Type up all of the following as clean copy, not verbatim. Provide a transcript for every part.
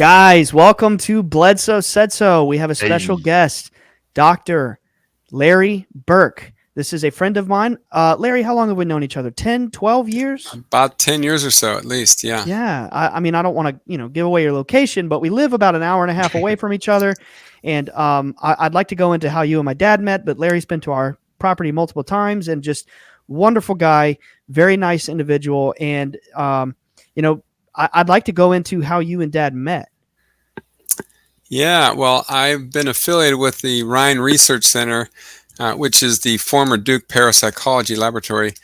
Guys, welcome to Bledsoe Said So. We have a special guest, Dr. Larry Burk. This is a friend of mine. Larry, how long have we known each other? 10, 12 years? About 10 years or so, at least, yeah. Yeah. I mean, I don't want to, give away your location, but we live about an hour and a half away from each other. And I'd like to go into how you and my dad met, but Larry's been to our property multiple times and just wonderful guy, very nice individual. And, I'd like to go into how you and dad met. Yeah, well, I've been affiliated with the Rhine Research Center, which is the former Duke Parapsychology Laboratory,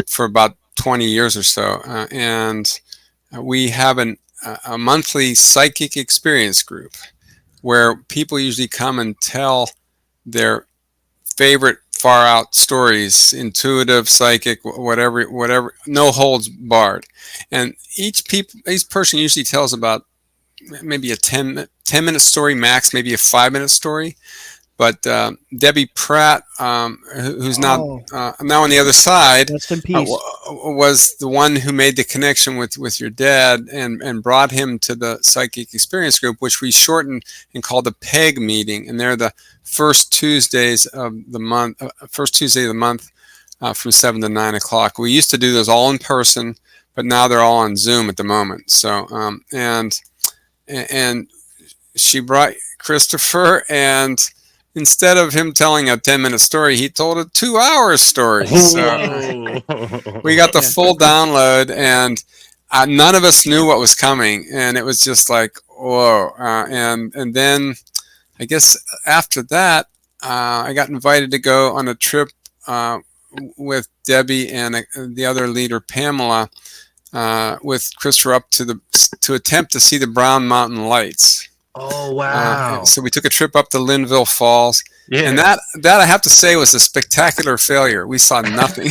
for about 20 years or so. And we have a monthly psychic experience group where people usually come and tell their favorite far out stories, intuitive, psychic, whatever, no holds barred. And each person usually tells about maybe a 10-minute story max, maybe a 5-minute story. But Debbie Pratt, who's now on the other side, was the one who made the connection with your dad and brought him to the Psychic Experience Group, which we shortened and called the PEG meeting. And they're the first Tuesdays of the month, from 7 to 9 o'clock. We used to do those all in person, but now they're all on Zoom at the moment. So, and she brought Christopher, and instead of him telling a 10-minute story, he told a 2-hour story. So we got the full download, and none of us knew what was coming, and it was just like, whoa. And then I guess after that, I got invited to go on a trip with Debbie and the other leader, Pamela, with Christopher up to attempt to see the Brown Mountain Lights. Oh, wow. So we took a trip up to Linville Falls. Yeah. And that I have to say was a spectacular failure. We saw nothing.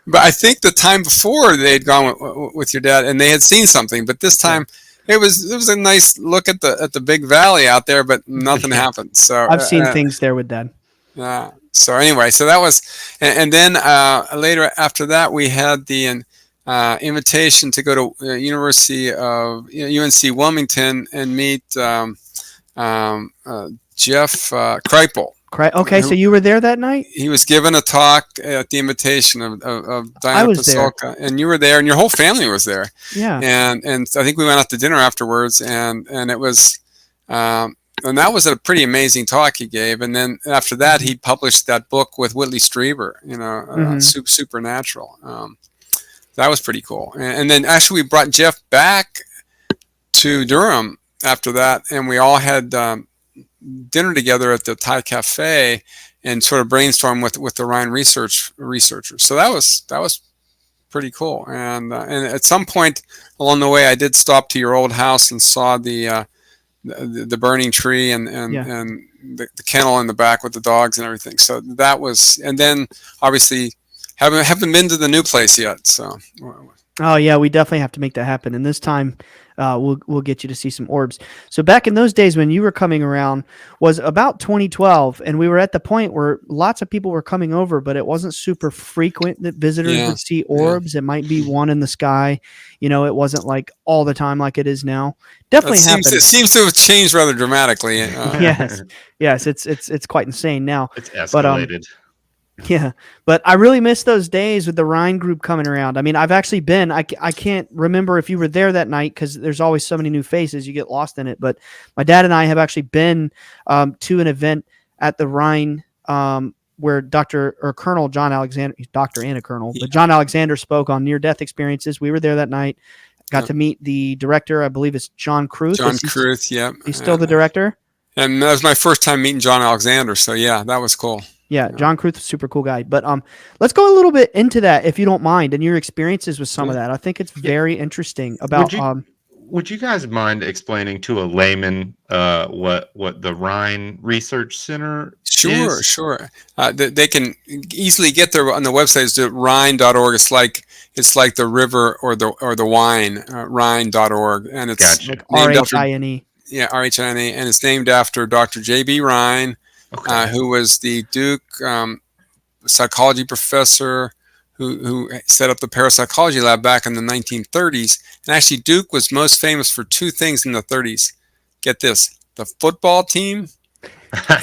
But I think the time before they'd gone with your dad and they had seen something, but this time it was a nice look at the big valley out there, but nothing happened. So I've seen things there with Dad. So anyway, so that was, and then later after that we had the invitation to go to University of UNC Wilmington and meet Jeff Kripal. Okay, so you were there that night? He was given a talk at the invitation of Diana Pasolka, and you were there, and your whole family was there. Yeah. And I think we went out to dinner afterwards, and it was, and that was a pretty amazing talk he gave. And then after that, he published that book with Whitley Strieber, Supernatural. That was pretty cool. And then actually we brought Jeff back to Durham after that, and we all had dinner together at the Thai Cafe and sort of brainstormed with the Rhine researchers. So that was pretty cool. And at some point along the way, I did stop to your old house and saw the burning tree and the kennel in the back with the dogs and everything. So that was, and then obviously haven't been to the new place yet. So. Oh yeah, we definitely have to make that happen. And this time, we'll get you to see some orbs. So back in those days when you were coming around was about 2012, and we were at the point where lots of people were coming over, but it wasn't super frequent that visitors would see orbs. Yeah. It might be one in the sky. It wasn't like all the time like it is now. Definitely happened. It seems to have changed rather dramatically. Yes, it's quite insane now. It's escalated. Yeah, but I really miss those days with the Rhine group coming around. I mean, I've actually been, I can't remember if you were there that night because there's always so many new faces, you get lost in it. But my dad and I have actually been to an event at the Rhine where Colonel John Alexander, he's doctor and a colonel, but John Alexander spoke on near-death experiences. We were there that night, got to meet the director, I believe it's John Cruth. John Cruth, He's still the director? And that was my first time meeting John Alexander, so yeah, that was cool. Yeah, John Cruth, super cool guy. But let's go a little bit into that, if you don't mind, and your experiences with some of that. I think it's very interesting. About. Would you guys mind explaining to a layman what the Rhine Research Center is? Sure. They can easily get there on the website. It's rhine.org. It's like the river or the wine, rhine.org, and it's like R-H-I-N-E. Yeah, R-H-I-N-E, and it's named after Dr. J.B. Rhine. Okay. Who was the Duke psychology professor who set up the parapsychology lab back in the 1930s. And actually, Duke was most famous for two things in the 30s. Get this: the football team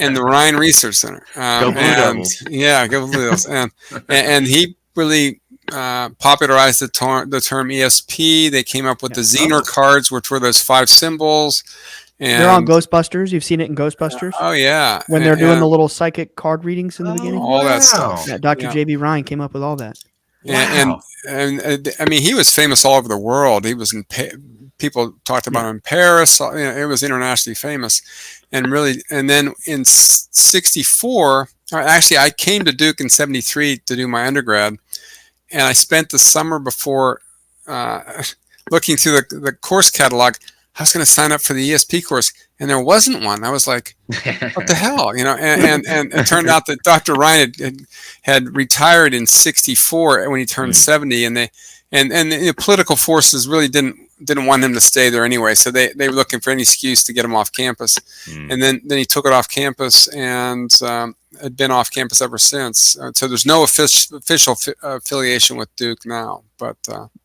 and the Rhine Research Center. Go Blue Devils. Yeah, go Blue Devils. And he really popularized the term ESP. They came up with the Zener cards, which were those 5 symbols. And they're on Ghostbusters. You've seen it in Ghostbusters. Oh yeah, when they're doing the little psychic card readings in the beginning. All that stuff. Yeah, Dr. J.B. Rhine came up with all that. Wow. And I mean, he was famous all over the world. He was in people talked about him in Paris. It was internationally famous, and then in '64, actually, I came to Duke in '73 to do my undergrad, and I spent the summer before looking through the course catalog. I was going to sign up for the ESP course, and there wasn't one. I was like, what the hell? And it turned out that Dr. Rhine had retired in '64 when he turned 70, and the political forces really didn't want him to stay there anyway. So they were looking for any excuse to get him off campus. And then he took it off campus and had been off campus ever since. So there's no official affiliation with Duke now, but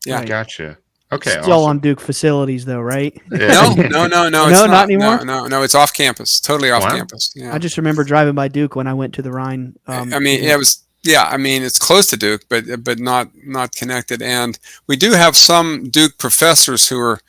yeah. Gotcha. Okay. Still awesome. On Duke facilities though, right? No. No, It's not anymore. No, it's off campus. Totally off campus. Yeah. I just remember driving by Duke when I went to the Rhine. I mean, it was. Yeah, I mean, it's close to Duke, but not connected. And we do have some Duke professors who are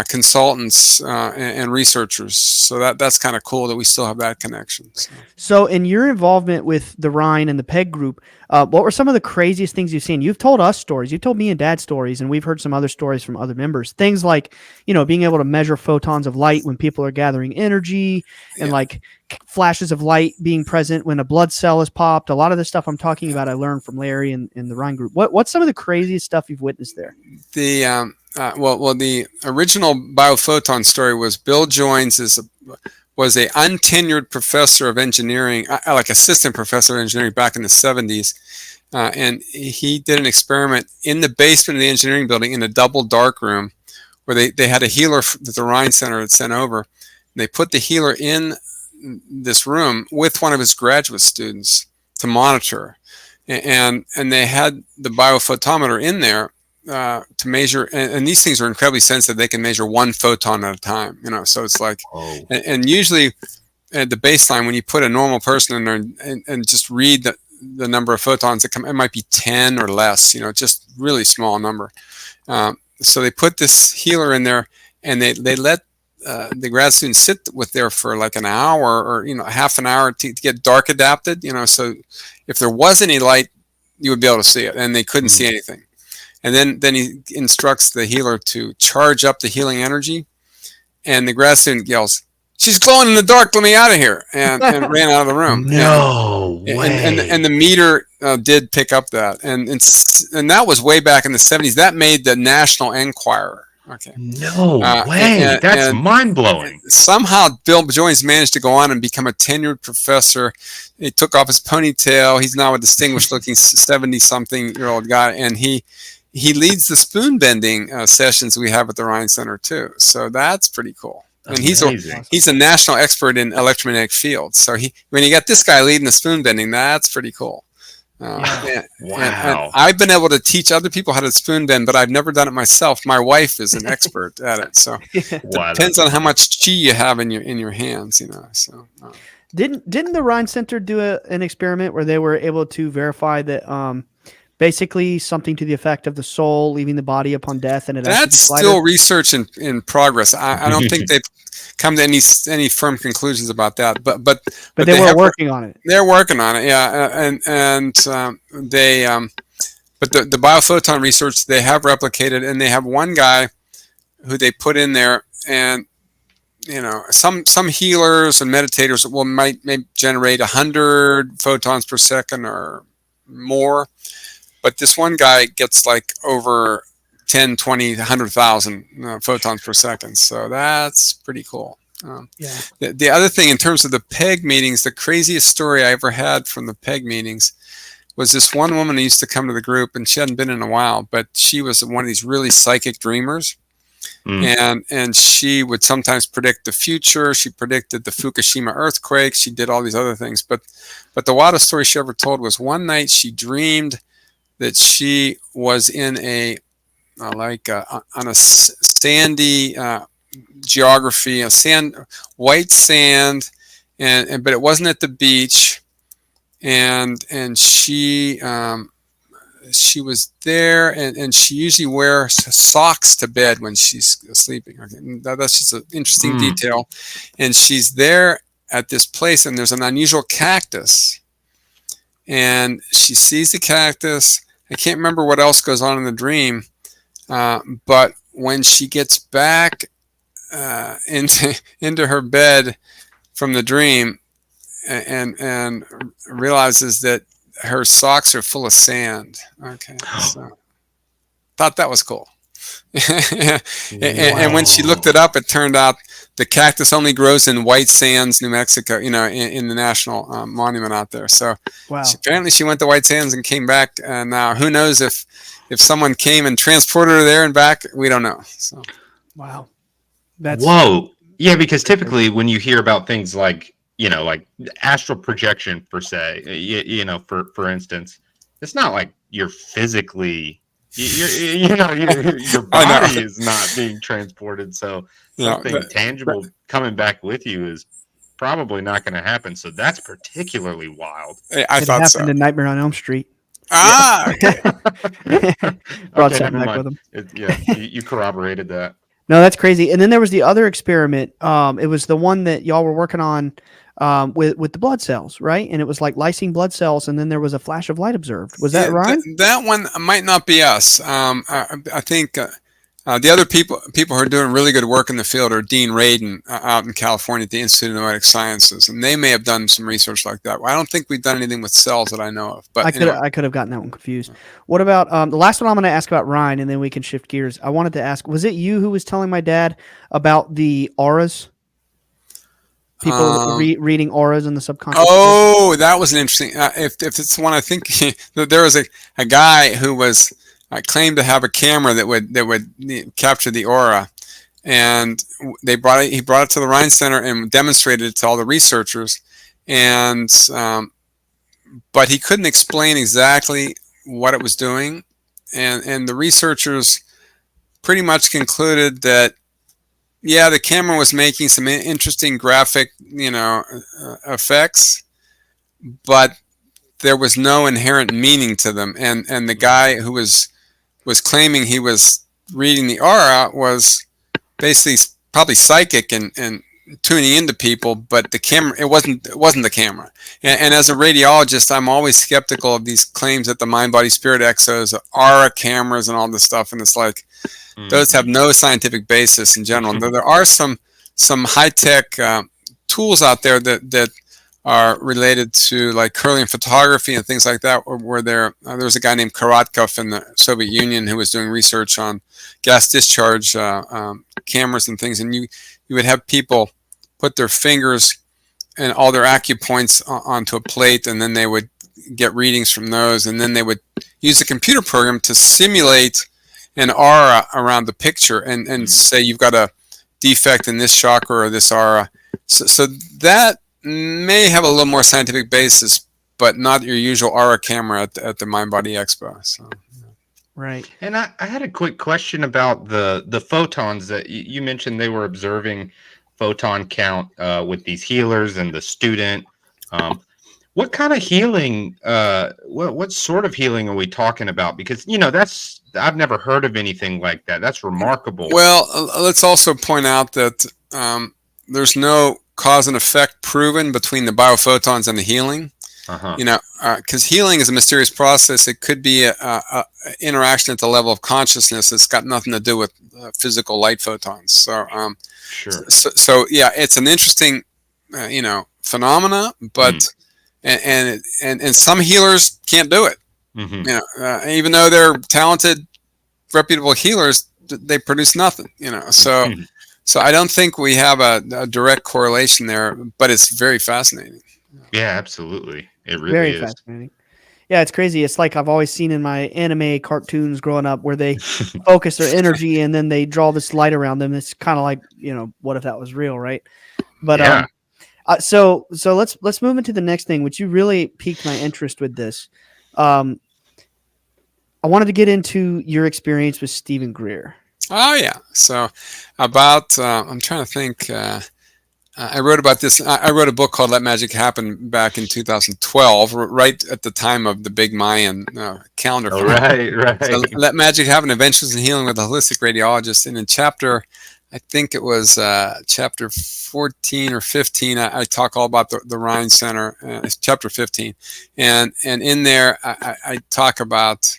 consultants and researchers. So that's kind of cool that we still have that connection. So in your involvement with the Rhine and the PEG group, what were some of the craziest things you've seen? You've told us stories. You've told me and Dad stories, and we've heard some other stories from other members. Things like, being able to measure photons of light when people are gathering energy, and like flashes of light being present when a blood cell is popped. A lot of the stuff I'm talking about I learned from Larry and the Rhine group. What's some of the craziest stuff you've witnessed there? The original biophoton story was Bill Joines was a untenured professor of engineering, like assistant professor of engineering back in the 70s. And he did an experiment in the basement of the engineering building in a double dark room where they had a healer that the Rhine Center had sent over. And they put the healer in this room with one of his graduate students to monitor. And they had the biophotometer in there to measure, and these things are incredibly sensitive. They can measure 1 photon at a time, so it's like, and usually at the baseline, when you put a normal person in there and just read the number of photons that come, it might be 10 or less, just really small number. So they put this healer in there, and they let the grad students sit with there for like an hour or half an hour to get dark adapted, so if there was any light, you would be able to see it, and they couldn't see anything. And then he instructs the healer to charge up the healing energy, and the grad student yells, "She's glowing in the dark! Let me out of here!" and ran out of the room. No way. And the meter did pick up that, and that was way back in the 70s. That made the National Enquirer. Okay. No way. That's mind-blowing. Somehow Bill Joines managed to go on and become a tenured professor. He took off his ponytail. He's now a distinguished-looking 70-something-year-old guy, and he leads the spoon bending sessions we have at the Rhine Center too. So that's pretty cool. And he's a national expert in electromagnetic fields. So when you got this guy leading the spoon bending, that's pretty cool. Wow. And I've been able to teach other people how to spoon bend, but I've never done it myself. My wife is an expert at it. So it depends on how much chi you have in your hands, So didn't the Rhine Center do an experiment where they were able to verify that basically something to the effect of the soul leaving the body upon death, and that's still research in progress. I don't think they've come to any firm conclusions about that, but they were working on it. They're working on it, yeah, but the biophoton research they have replicated, and they have one guy who they put in there, and some healers and meditators might generate 100 photons per second or more. But this one guy gets like over 10, 20, 100,000 photons per second. So that's pretty cool. The other thing in terms of the PEG meetings, the craziest story I ever had from the PEG meetings was this one woman who used to come to the group, and she hadn't been in a while, but she was one of these really psychic dreamers. And she would sometimes predict the future. She predicted the Fukushima earthquake. She did all these other things. But the wildest story she ever told was one night she dreamed that she was in a on a sandy geography, white sand, and but it wasn't at the beach, and she was there, and she usually wears socks to bed when she's sleeping. Okay, that's just an interesting detail. And she's there at this place, and there's an unusual cactus, and she sees the cactus. I can't remember what else goes on in the dream, but when she gets back into her bed from the dream, and realizes that her socks are full of sand. Okay, so thought that was cool. And when she looked it up, it turned out the cactus only grows in White Sands, New Mexico. In the national monument out there. So apparently she went to White Sands and came back. Now who knows if someone came and transported her there and back? We don't know. So wow, yeah, because typically when you hear about things like like astral projection per se, for instance, it's not like you're physically, your body is not being transported. So something tangible coming back with you is probably not going to happen. So that's particularly wild. I thought happened so. in Nightmare on Elm Street. Okay. Brought something back with him. You corroborated that. No, that's crazy. And then there was the other experiment. It was the one that y'all were working on with the blood cells, right? And it was like lysing blood cells, and then there was a flash of light observed. Was that Rhine? That one might not be us. I think the other people who are doing really good work in the field are Dean Radin out in California at the Institute of Noetic Sciences, and they may have done some research like that. I don't think we've done anything with cells that I know of. But I could have gotten that one confused. What about the last one? I'm going to ask about Rhine, and then we can shift gears. I wanted to ask: was it you who was telling my dad about the auras? People reading auras in the subconscious. Oh, that was an interesting. If it's one, I think there was a guy who was claimed to have a camera that would capture the aura, and he brought it to the Rhine Center and demonstrated it to all the researchers, and but he couldn't explain exactly what it was doing, and the researchers pretty much concluded that the camera was making some interesting graphic effects, but there was no inherent meaning to them, and the guy who was claiming he was reading the aura was basically probably psychic and tuning into people, but the camera, it wasn't the camera. And as a radiologist, I'm always skeptical of these claims that the mind, body, spirit exos, aura cameras, and all this stuff. And it's like those have no scientific basis in general. There are some high tech tools out there that are related to like Kirlian photography and things like that, where there was a guy named Korotkov in the Soviet Union who was doing research on gas discharge cameras and things, and you would have people put their fingers and all their acupoints onto a plate, and then they would get readings from those, and then they would use a computer program to simulate an aura around the picture and say you've got a defect in this chakra or this aura. So that may have a little more scientific basis, but not your usual aura camera at the Mind Body Expo. So. Right. And I had a quick question about the photons that you mentioned. They were observing photon count with these healers and the student. What kind of healing, what sort of healing are we talking about? Because, I've never heard of anything like that. That's remarkable. Well, let's also point out that there's no cause and effect proven between the biophotons and the healing. Because healing is a mysterious process. It could be a interaction at the level of consciousness that's got nothing to do with physical light photons. So, sure. So yeah, it's an interesting, phenomena, but and some healers can't do it. Even though they're talented, reputable healers, they produce nothing. So I don't think we have a direct correlation there, but it's very fascinating. Yeah, absolutely. It really very is. Fascinating. Yeah, it's crazy. It's like I've always seen in my anime cartoons growing up where they focus their energy and then they draw this light around them. It's kind of like, what if that was real, right? But yeah. So let's move into the next thing, which you really piqued my interest with this. I wanted to get into your experience with Stephen Greer. Oh yeah. So about I'm trying to think. I wrote about this. I wrote a book called "Let Magic Happen" back in 2012, right at the time of the big Mayan calendar. Oh, right. So "Let Magic Happen: Adventures in Healing with a Holistic Radiologist." And in chapter, I think it was chapter 14 or 15, I talk all about the Rhine Center. It's chapter 15, and in there I talk about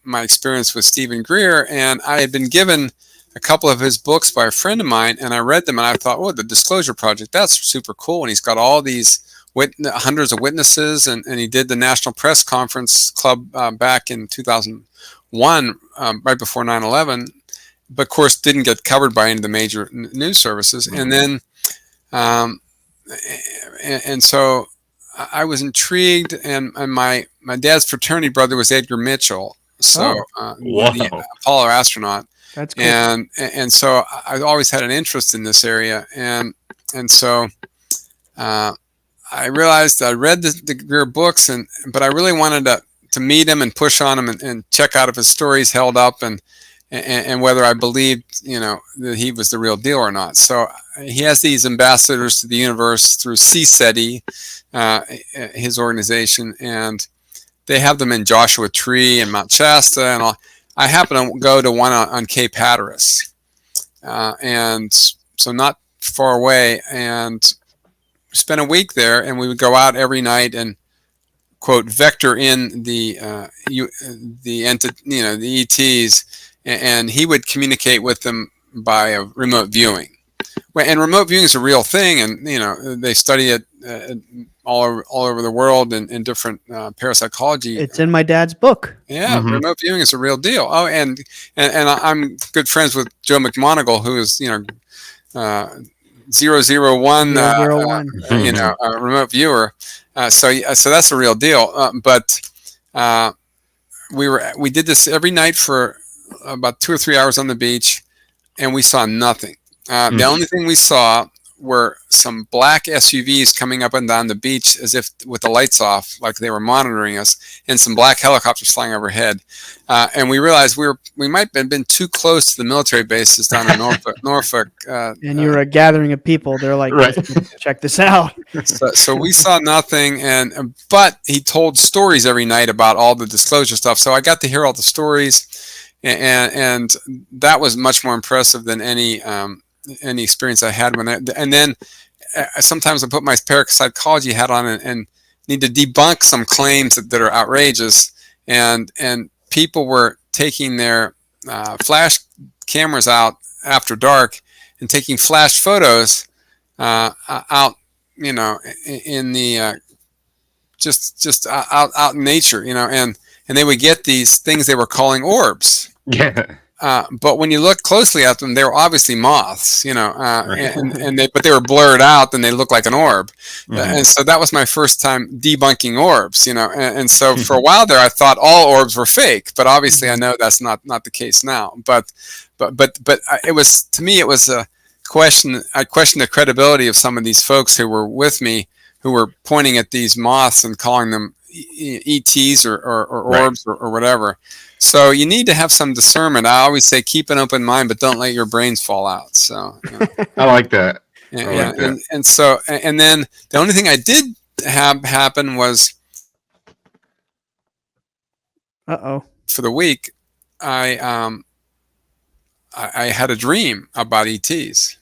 my experience with Stephen Greer, and I had been given a couple of his books by a friend of mine, and I read them, and I thought, oh, the Disclosure Project, that's super cool. And he's got all these hundreds of witnesses, and he did the National Press Conference Club back in 2001, right before 9/11, but of course didn't get covered by any of the major news services. And then, and so I was intrigued, and my dad's fraternity brother was Edgar Mitchell, so the Apollo astronaut. That's cool. And so I always had an interest in this area, and so I realized I read the Greer books, but I really wanted to meet him and push on him and check out if his stories held up, and whether I believed that he was the real deal or not. So he has these ambassadors to the universe through CEHP, his organization, and they have them in Joshua Tree and Mount Shasta and all. I happen to go to one on Cape Hatteras, and so not far away, and spent a week there, and we would go out every night and quote vector in the ETs, and he would communicate with them by a remote viewing. And remote viewing is a real thing, and they study it all over the world in different parapsychology. It's in my dad's book. Yeah, remote viewing is a real deal. Oh, and I'm good friends with Joe McMonagle, who is 001 remote viewer. So that's a real deal. But we did this every night for about 2 or 3 hours on the beach, and we saw nothing. The only thing we saw were some black SUVs coming up and down the beach as if with the lights off, like they were monitoring us, and some black helicopters flying overhead. And we realized we might have been too close to the military bases down in Norfolk. And you were a gathering of people. They're like, right. Check this out. So we saw nothing, but he told stories every night about all the disclosure stuff. So I got to hear all the stories, and that was much more impressive than any experience I had and then sometimes I put my parapsychology hat on and need to debunk some claims that are outrageous, and people were taking their flash cameras out after dark and taking flash photos out in the just out in nature, and they would get these things they were calling orbs. Yeah. But when you look closely at them, they were obviously moths, but they were blurred out and they looked like an orb. And so that was my first time debunking orbs, and so for a while there, I thought all orbs were fake, but obviously I know that's not the case now. But it was, to me, it was a question. I questioned the credibility of some of these folks who were with me, who were pointing at these moths and calling them ETs or orbs or whatever. So you need to have some discernment. I always say keep an open mind, but don't let your brains fall out. So I like that. And then the only thing I did have happen was for the week, I had a dream about ETs.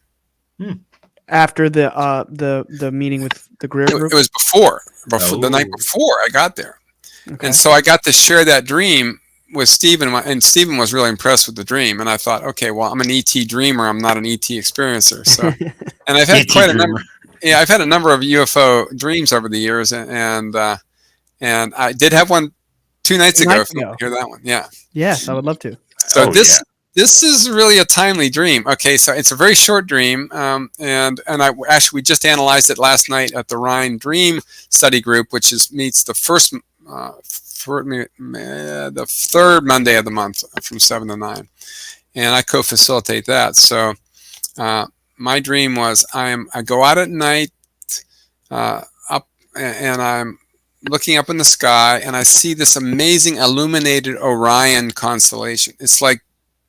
After the meeting with the Greer group? It was before the night before I got there. Okay. And so I got to share that dream with Stephen, and Stephen was really impressed with the dream. And I thought, okay, well, I'm an ET dreamer. I'm not an ET experiencer. So, and I've had quite a number. Yeah, I've had a number of UFO dreams over the years, and I did have one 2 nights ago. If you want to hear that one, yeah. Yes, I would love to. So this is really a timely dream. Okay, so it's a very short dream, and we just analyzed it last night at the Rhine Dream Study Group, which meets the the third Monday of the month from 7 to 9, and I co-facilitate that. So my dream was I go out at night up, and I'm looking up in the sky, and I see this amazing illuminated Orion constellation. It's like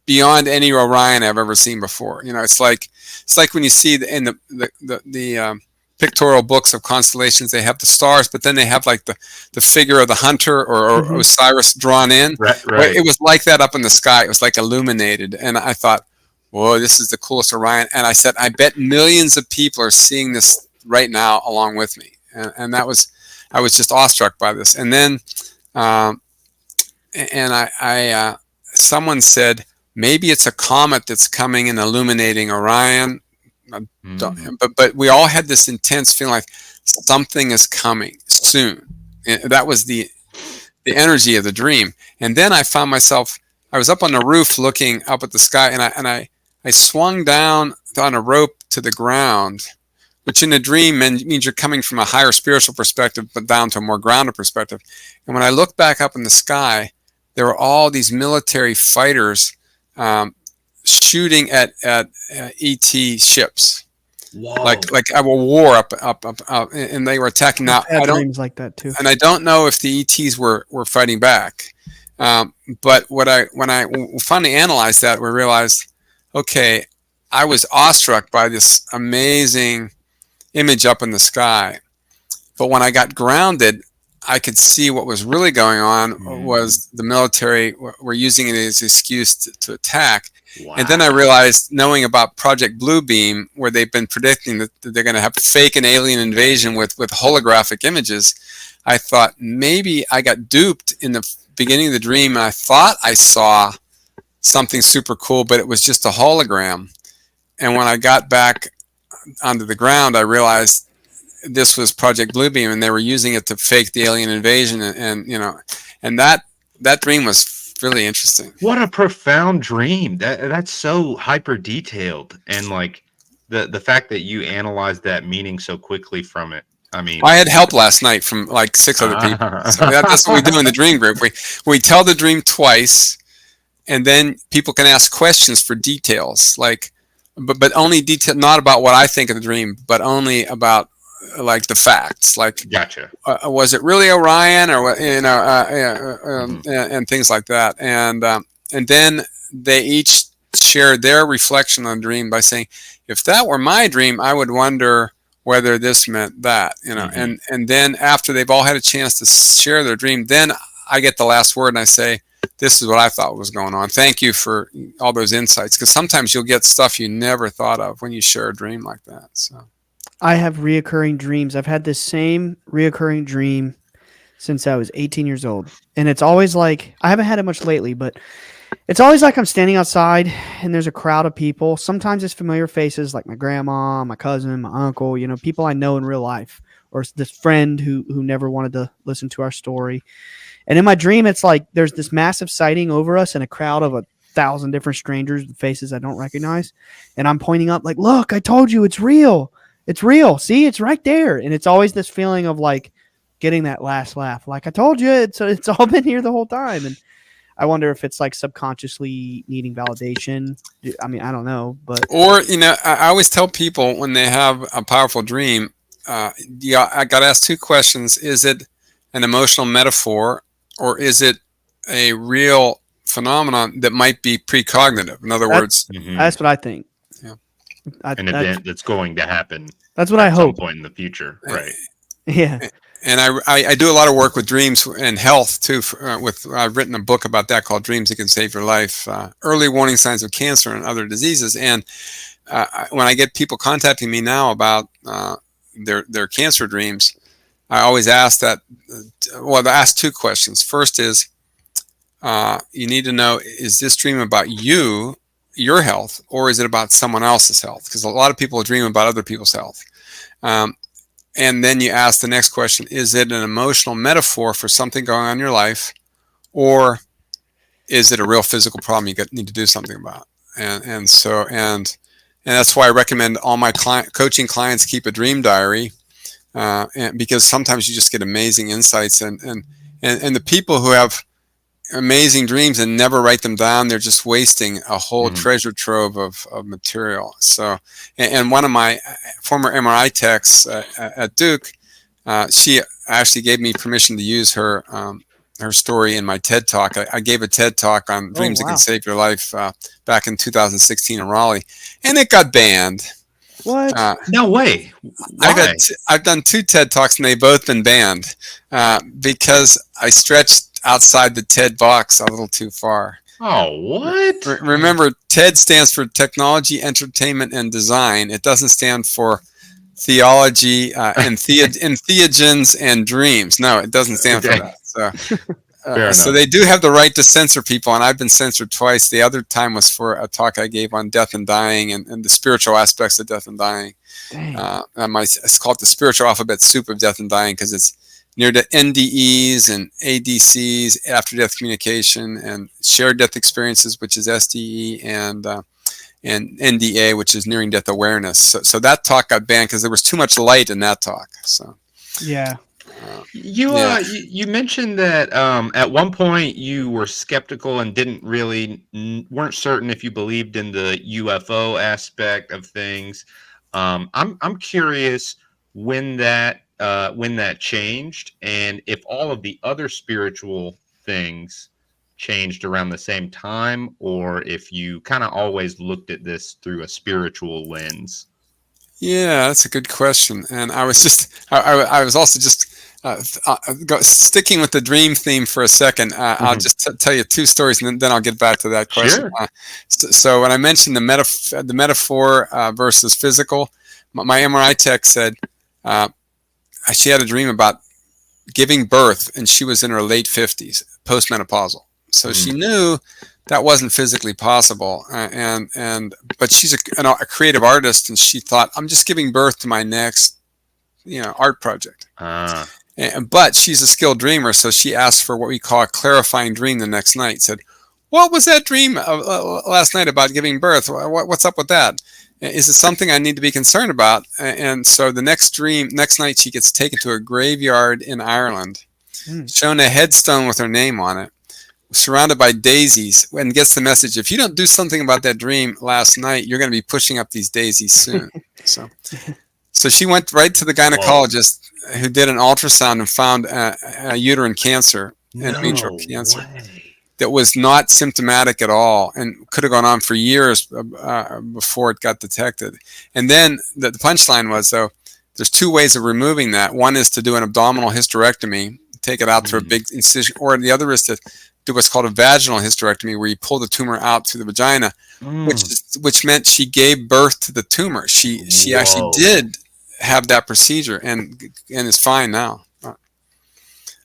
beyond any Orion I've ever seen before. It's like when you see in the pictorial books of constellations, they have the stars, but then they have like the figure of the hunter or Osiris drawn in. Right. Well, it was like that up in the sky. It was like illuminated, and I thought, whoa, this is the coolest Orion. And I said, I bet millions of people are seeing this right now along with me. And I was just awestruck by this. And then, someone said, maybe it's a comet that's coming and illuminating Orion. But we all had this intense feeling like something is coming soon. And that was the energy of the dream. And then I found myself, I was up on the roof looking up at the sky, and I swung down on a rope to the ground, which in a dream means you're coming from a higher spiritual perspective, but down to a more grounded perspective. And when I looked back up in the sky, there were all these military fighters shooting at ET ships. Whoa. Like a war up, and they were attacking. Now I had dreams like that too, and I don't know if the ETs were fighting back. But when I finally analyzed that, we realized, okay, I was awestruck by this amazing image up in the sky. But when I got grounded, I could see what was really going on was the military were using it as an excuse to attack. Wow. And then I realized, knowing about Project Bluebeam, where they've been predicting that they're going to have fake and alien invasion with holographic images, I thought maybe I got duped in the beginning of the dream, and I thought I saw something super cool, but it was just a hologram. And when I got back onto the ground, I realized this was Project Bluebeam, and they were using it to fake the alien invasion, and that dream was really interesting. What a profound dream! That's so hyper detailed, and like the fact that you analyzed that meaning so quickly from it. I mean, I had help last night from like 6 other people. So that's what we do in the dream group. We tell the dream twice, and then people can ask questions for details, but only detail, not about what I think of the dream, but only about like the facts. Like, gotcha. Was it really Orion, or what? And things like that. And then they each share their reflection on the dream by saying, if that were my dream, I would wonder whether this meant that, and then after they've all had a chance to share their dream, then I get the last word and I say, this is what I thought was going on. Thank you for all those insights. Because sometimes you'll get stuff you never thought of when you share a dream like that. So I have reoccurring dreams. I've had this same reoccurring dream since I was 18 years old. And it's always like, I haven't had it much lately, but it's always like I'm standing outside and there's a crowd of people. Sometimes it's familiar faces like my grandma, my cousin, my uncle, people I know in real life, or this friend who never wanted to listen to our story. And in my dream, it's like there's this massive sighting over us and a crowd of 1,000 different strangers with faces I don't recognize. And I'm pointing up like, look, I told you it's real. It's real. See, it's right there. And it's always this feeling of like getting that last laugh. Like, I told you, it's all been here the whole time. And I wonder if it's like subconsciously needing validation. I mean, I don't know, but I always tell people when they have a powerful dream, I got to ask 2 questions: is it an emotional metaphor, or is it a real phenomenon that might be precognitive? In other words, that's what I think. Yeah, an event that's going to happen. That's what I hope. At some point in the future, right? Yeah. And I do a lot of work with dreams and health too. I've written a book about that called "Dreams That Can Save Your Life: Early Warning Signs of Cancer and Other Diseases." And when I get people contacting me now about their cancer dreams, I always ask I ask 2 questions. First is, you need to know, is this dream about you, your health, or is it about someone else's health? Because a lot of people dream about other people's health. And then you ask the next question, is it an emotional metaphor for something going on in your life, or is it a real physical problem you need to do something about? And that's why I recommend all my coaching clients keep a dream diary, and because sometimes you just get amazing insights, and the people who have amazing dreams and never write them down, they're just wasting a whole treasure trove of material. So, and one of my former MRI techs at Duke, She actually gave me permission to use her story in my TED Talk. I gave a TED Talk on dreams that can save your life back in 2016 in Raleigh, and it got banned. What? No way. Why? I've done 2 TED Talks, and they've both been banned because I stretched outside the TED box a little too far. Oh, what? Remember, TED stands for Technology, Entertainment, and Design. It doesn't stand for theology and theogens and dreams. No, it doesn't stand for that. So they do have the right to censor people, and I've been censored twice. The other time was for a talk I gave on death and dying and the spiritual aspects of death and dying. It's called the spiritual alphabet soup of death and dying because it's near to NDEs and ADCs, after death communication, and shared death experiences, which is SDE, and NDA, which is nearing death awareness. So that talk got banned because there was too much light in that talk. So yeah. You mentioned that at one point you were skeptical and weren't certain if you believed in the UFO aspect of things. I'm curious when that changed, and if all of the other spiritual things changed around the same time, or if you kind of always looked at this through a spiritual lens. Yeah, that's a good question. And I was also just sticking with the dream theme for a second. I'll just tell you 2 stories, and then I'll get back to that question. Sure. So when I mentioned the metaphor versus physical, my MRI tech said she had a dream about giving birth, and she was in her late 50s, postmenopausal. So she knew that wasn't physically possible, but she's a creative artist, and she thought, I'm just giving birth to my next, art project. But she's a skilled dreamer, so she asked for what we call a clarifying dream the next night. Said, "What was that dream last night about giving birth? What's up with that? Is it something I need to be concerned about?" And so the next night, she gets taken to a graveyard in Ireland, shown a headstone with her name on it, surrounded by daisies, and gets the message: if you don't do something about that dream last night, you're going to be pushing up these daisies soon. So she went right to the gynecologist, who did an ultrasound and found a uterine cancer, endometrial cancer, that was not symptomatic at all and could have gone on for years before it got detected. And then the punchline was, though, there's 2 ways of removing that. One is to do an abdominal hysterectomy, take it out through a big incision, or the other is to do what's called a vaginal hysterectomy, where you pull the tumor out through the vagina, which meant she gave birth to the tumor. She actually did have that procedure and is fine now.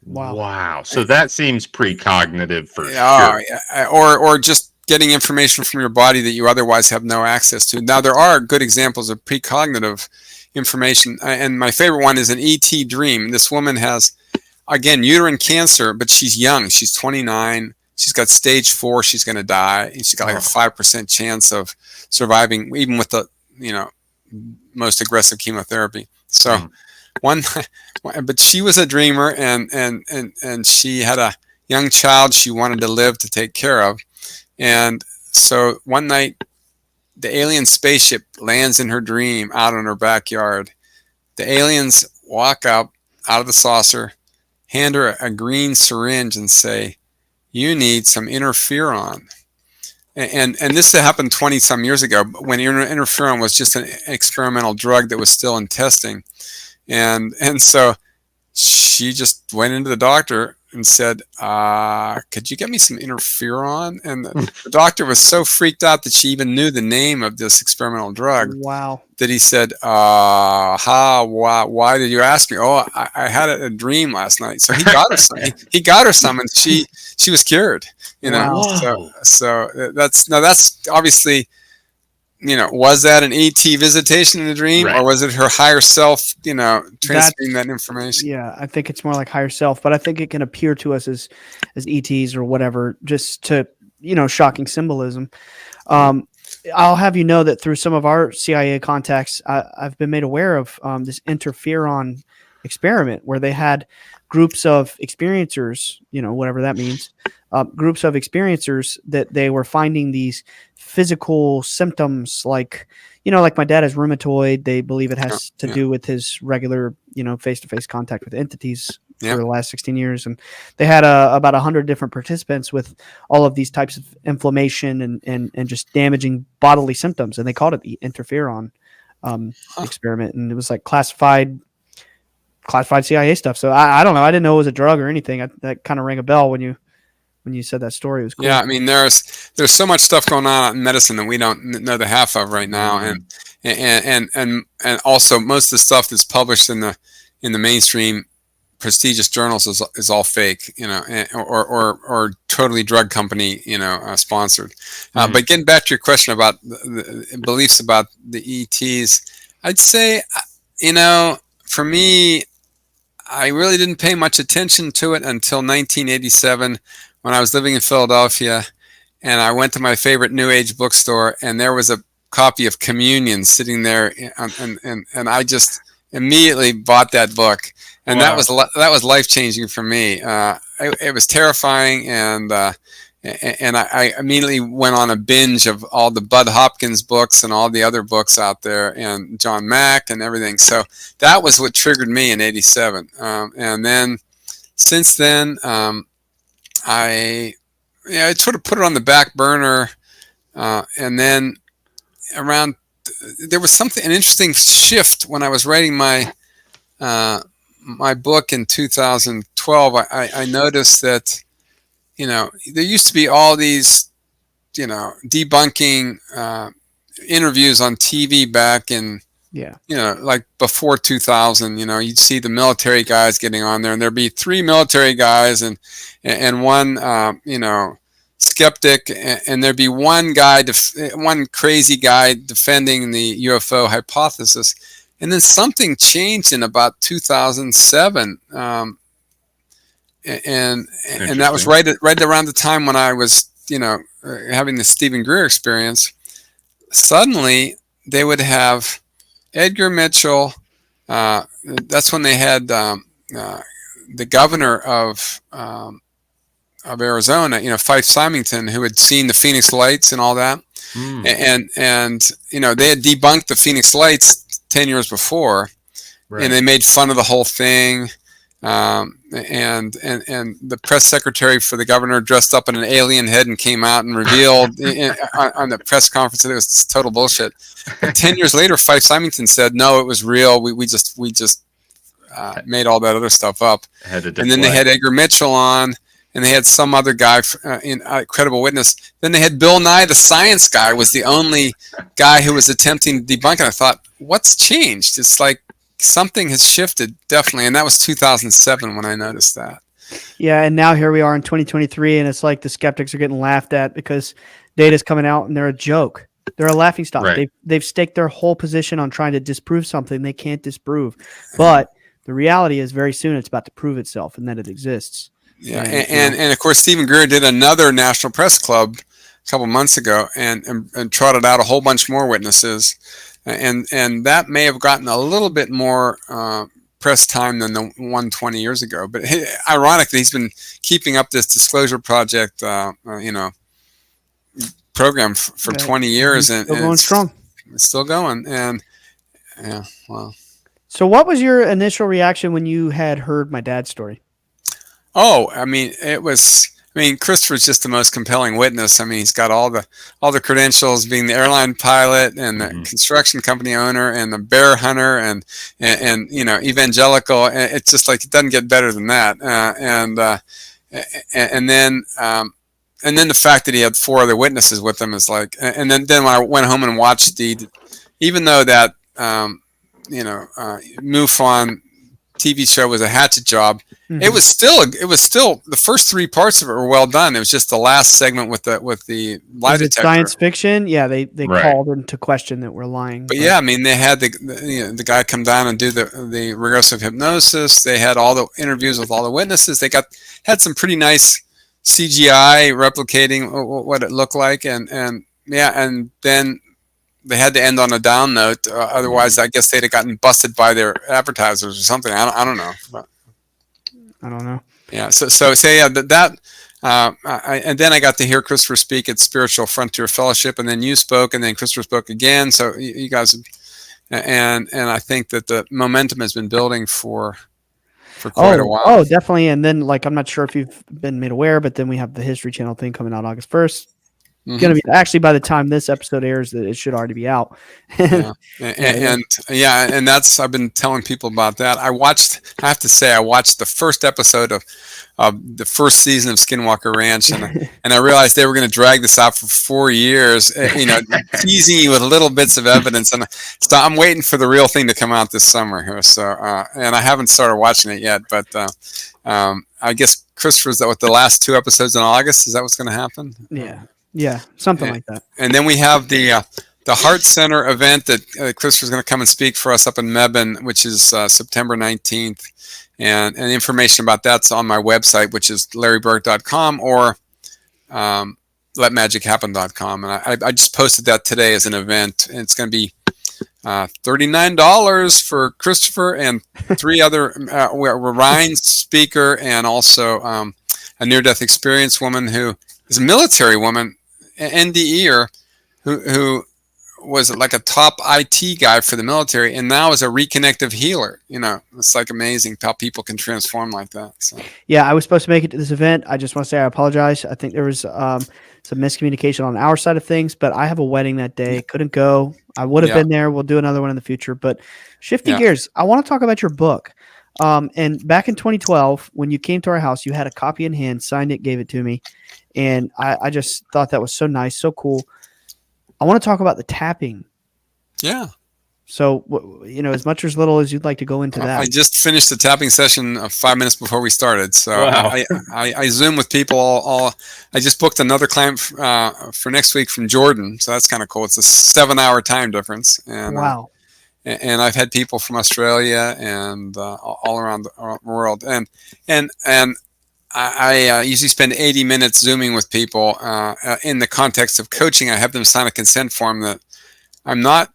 Wow. So that seems precognitive for sure. Yeah. Or just getting information from your body that you otherwise have no access to. Now, there are good examples of precognitive information, and my favorite one is an ET dream. This woman has, again, uterine cancer, but she's young. She's 29. She's got stage 4. She's going to die. And she's got like a 5% chance of surviving, even with the most aggressive chemotherapy. So but she was a dreamer, and she had a young child she wanted to live to take care of. And so one night, the alien spaceship lands in her dream out in her backyard. The aliens walk up out of the saucer, hand her a green syringe, and say, "You need some interferon." And this happened 20 some years ago, when interferon was just an experimental drug that was still in testing. And so she just went into the doctor and said, "Could you get me some interferon?" And the doctor was so freaked out that she even knew the name of this experimental drug. Wow. That he said, why did you ask me? "Oh, I had a dream last night." So he got her some. He got her some, and she was cured. Wow. So that's obviously, was that an ET visitation in a dream, or was it her higher self, transmitting that information? Yeah, I think it's more like higher self, but I think it can appear to us as ETs or whatever, just to, shocking symbolism. I'll have you know that through some of our CIA contacts, I've been made aware of this interferon experiment where they had groups of experiencers, whatever that means, groups of experiencers that they were finding these physical symptoms like, like my dad has rheumatoid. They believe it has to do with his regular, face-to-face contact with entities for the last 16 years. And they had about 100 different participants with all of these types of inflammation and just damaging bodily symptoms. And they called it the interferon experiment. And it was like classified CIA stuff. So I don't know. I didn't know it was a drug or anything. That kind of rang a bell when you said that story. It was cool. Yeah, I mean, there's so much stuff going on in medicine that we don't know the half of right now, and also most of the stuff that's published in the mainstream prestigious journals is all fake, or totally drug company, sponsored. But getting back to your question about the beliefs about the ETs, I'd say, for me, I really didn't pay much attention to it until 1987. When I was living in Philadelphia, and I went to my favorite New Age bookstore, and there was a copy of Communion sitting there, and I just immediately bought that book, and that was life changing for me. It was terrifying, and I immediately went on a binge of all the Bud Hopkins books and all the other books out there, and John Mack and everything. So that was what triggered me in '87, and then since then. I sort of put it on the back burner, and then there was an interesting shift when I was writing my my book in 2012. I noticed that there used to be all these debunking interviews on TV back in like before 2000. You'd see the military guys getting on there, and there'd be 3 military guys and one skeptic, and there'd be one crazy guy defending the UFO hypothesis. And then something changed in about 2007, and that was right around the time when I was having the Stephen Greer experience. Suddenly they would have Edgar Mitchell. That's when they had the governor of Arizona, Fife Symington, who had seen the Phoenix Lights and all that, and they had debunked the Phoenix Lights 10 years before, and they made fun of the whole thing. And the press secretary for the governor dressed up in an alien head and came out and revealed on the press conference that it was total bullshit. But 10 years later, Fife Symington said, no, it was real. We just made all that other stuff up. And then they had Edgar Mitchell on, and they had some other guy in credible witness. Then they had Bill Nye, the science guy, was the only guy who was attempting to debunk it. I thought, what's changed? It's like something has shifted, definitely. And that was 2007 when I noticed that. Yeah, and now here we are in 2023, and it's like the skeptics are getting laughed at because data's coming out, and they're a joke. They're a laughingstock. Right. They've staked their whole position on trying to disprove something they can't disprove. But the reality is very soon it's about to prove itself and that it exists. Yeah, and of course, Stephen Greer did another National Press Club a couple months ago and trotted out a whole bunch more witnesses. And that may have gotten a little bit more press time than the one 20 years ago. But ironically, he's been keeping up this disclosure project, program for 20 years, and going strong. It's still going, and yeah, wow. So, what was your initial reaction when you had heard my dad's story? Oh, I mean, Christopher's just the most compelling witness. I mean, he's got all the credentials, being the airline pilot and the construction company owner and the bear hunter and evangelical. It's just like, it doesn't get better than that. And then the fact that he had 4 other witnesses with him is like, and then when I went home and watched even though that MUFON TV show was a hatchet job, it was still the first 3 parts of it were well done. It was just the last segment with the lie detector. Science fiction, yeah, they called into question that we're lying. But yeah, I mean, they had the guy come down and do the regressive hypnosis. They had all the interviews with all the witnesses. They had some pretty nice CGI replicating what it looked like, and then they had to end on a down note. Otherwise, I guess they'd have gotten busted by their advertisers or something. I don't know. But, I don't know. yeah. So yeah, and then I got to hear Christopher speak at Spiritual Frontier Fellowship, and then you spoke, and then Christopher spoke again. So you guys, and I think that the momentum has been building for quite a while. Oh, definitely. And then, like, I'm not sure if you've been made aware, but then we have the History Channel thing coming out August 1st. Mm-hmm. Going to be actually, by the time this episode airs, it should already be out. Yeah. And that's, I've been telling people about that. I have to say, I watched the first episode of the first season of Skinwalker Ranch, and I realized they were going to drag this out for 4 years, teasing you with little bits of evidence. And so I'm waiting for the real thing to come out this summer here. So, and I haven't started watching it yet, but I guess Christopher's with the last 2 episodes in August. Is that what's going to happen? Yeah, something like that. And then we have the Heart Center event that Christopher's going to come and speak for us up in Mebane, which is September 19th. And information about that's on my website, which is larryburk.com or letmagichappen.com. And I just posted that today as an event. And it's going to be $39 for Christopher and 3 other Rhine speaker, and also a near-death experience woman who is a military woman, NDEer, who was like a top IT guy for the military, and now is a reconnective healer. It's like amazing how people can transform like that. So. Yeah, I was supposed to make it to this event. I just want to say I apologize. I think there was some miscommunication on our side of things, but I have a wedding that day. Couldn't go. I would have been there. We'll do another one in the future. But shifting gears, I want to talk about your book. And back in 2012, when you came to our house, you had a copy in hand, signed it, gave it to me. And I just thought that was so nice, so cool. I want to talk about the tapping. Yeah. So, as much or as little as you'd like to go into that. I just finished the tapping session 5 minutes before we started. So wow. I Zoom with people I just booked another client for next week from Jordan. So that's kind of cool. It's a 7-hour time difference. And, wow. And I've had people from Australia and all around the world. And I usually spend 80 minutes Zooming with people in the context of coaching. I have them sign a consent form that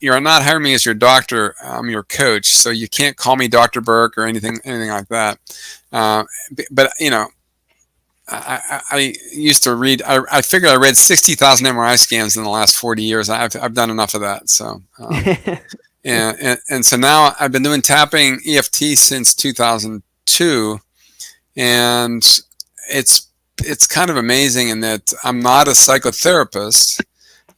you're not hiring me as your doctor. I'm your coach. So you can't call me Dr. Burke or anything like that. But I used to read, I figured I read 60,000 MRI scans in the last 40 years. I've done enough of that. So, and so now I've been doing tapping EFT since 2002. And it's kind of amazing in that I'm not a psychotherapist.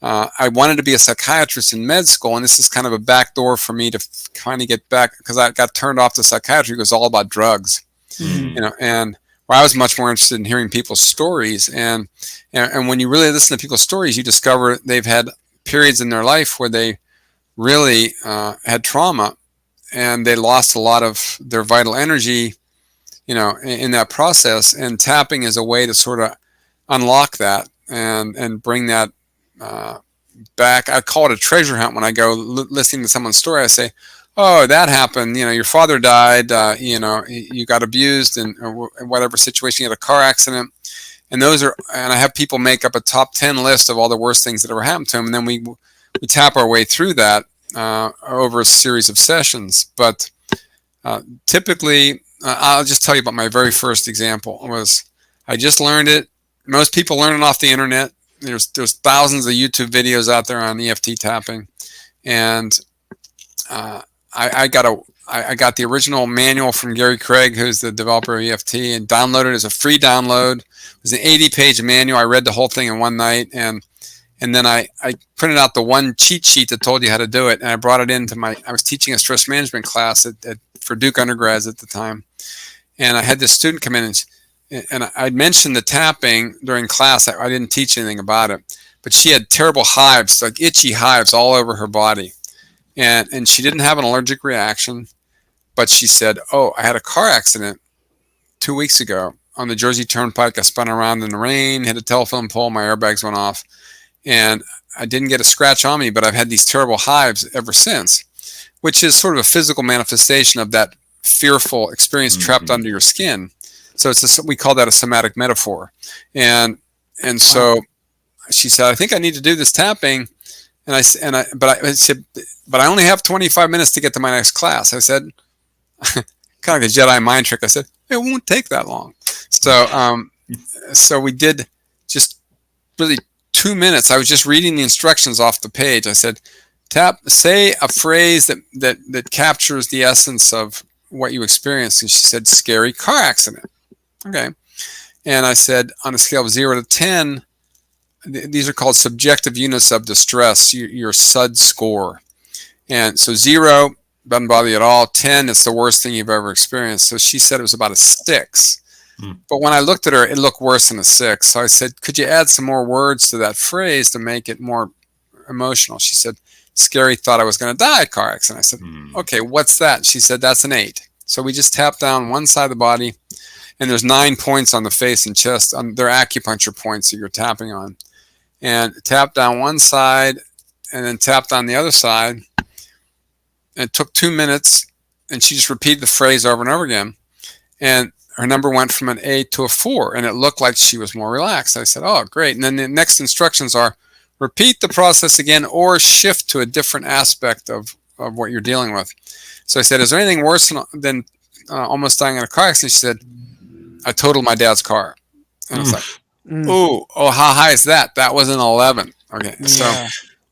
I wanted to be a psychiatrist in med school, and this is kind of a backdoor for me to kind of get back, because I got turned off to psychiatry. It was all about drugs, and where I was much more interested in hearing people's stories. And when you really listen to people's stories, you discover they've had periods in their life where they really had trauma, and they lost a lot of their vital energy in that process. And tapping is a way to sort of unlock that and bring that back. I call it a treasure hunt. When I go listening to someone's story, I say, oh, that happened. Your father died, you got abused in whatever situation, you had a car accident. And I have people make up a top 10 list of all the worst things that ever happened to them. And then we tap our way through that over a series of sessions. But typically, I'll just tell you about my very first example. I just learned it. Most people learn it off the internet. There's thousands of YouTube videos out there on EFT tapping, and I got the original manual from Gary Craig, who's the developer of EFT, and downloaded it as a free download. It was an 80-page manual. I read the whole thing in one night, and then I printed out the one cheat sheet that told you how to do it, and I brought it into I was teaching a stress management class for Duke undergrads at the time. And I had this student come in, and I mentioned the tapping during class. I didn't teach anything about it, but she had terrible hives, like itchy hives all over her body. And she didn't have an allergic reaction, but she said, oh, I had a car accident 2 weeks ago on the Jersey Turnpike. I spun around in the rain, hit a telephone pole, my airbags went off, and I didn't get a scratch on me, but I've had these terrible hives ever since, which is sort of a physical manifestation of that fearful experience trapped under your skin. So we call that a somatic metaphor. And so she said, I think I need to do this tapping. But I said, but I only have 25 minutes to get to my next class. I said, kind of like a Jedi mind trick. I said, it won't take that long. So we did just really 2 minutes. I was just reading the instructions off the page. I said, say a phrase that captures the essence of what you experienced. And she said, scary car accident. Okay. And I said, on a scale of 0 to 10, these are called subjective units of distress, your SUD score. And so 0 doesn't bother you at all. 10, it's the worst thing you've ever experienced. So she said it was about a 6. But when I looked at her, it looked worse than a 6. So I said, could you add some more words to that phrase to make it more emotional? She said, scary, thought I was going to die, car accident. I said, okay, what's that? She said, that's an 8. So we just tapped down one side of the body, and there's 9 points on the face and chest. They're acupuncture points that you're tapping on. And tap down one side, and then tapped on the other side. And it took 2 minutes, and she just repeated the phrase over and over again. And her number went from an 8 to a 4, and it looked like she was more relaxed. I said, oh, great. And then the next instructions are, repeat the process again or shift to a different aspect of what you're dealing with. So I said, is there anything worse than almost dying in a car accident? She said, I totaled my dad's car. And I was like, oh, how high is that? That was an 11. Okay. Yeah.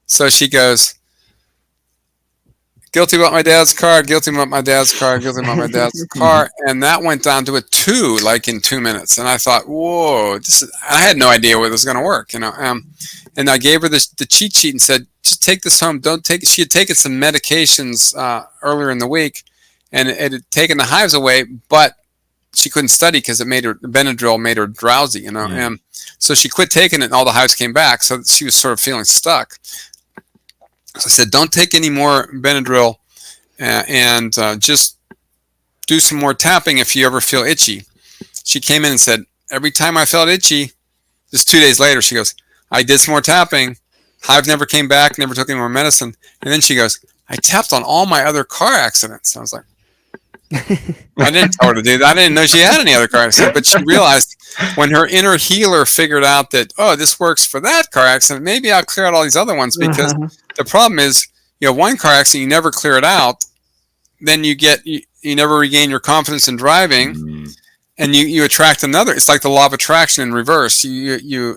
So she goes, guilty about my dad's car, guilty about my dad's car, guilty about my dad's car. And that went down to a 2, like in 2 minutes. And I thought, whoa, I had no idea whether it was going to work, and I gave her the cheat sheet and said, just take this home. Don't take it. She had taken some medications earlier in the week, and it had taken the hives away, but she couldn't study because Benadryl made her drowsy, and so she quit taking it and all the hives came back. So she was sort of feeling stuck. So I said, don't take any more Benadryl and just do some more tapping if you ever feel itchy. She came in and said, every time I felt itchy, just 2 days later, she goes, I did some more tapping. Hive never came back, never took any more medicine. And then she goes, I tapped on all my other car accidents. I was like, I didn't tell her to do that. I didn't know she had any other car accident, but she realized when her inner healer figured out that, oh, this works for that car accident, maybe I'll clear out all these other ones, because the problem is, you have one car accident, you never clear it out, then you never regain your confidence in driving, and you attract another. It's like the law of attraction in reverse. You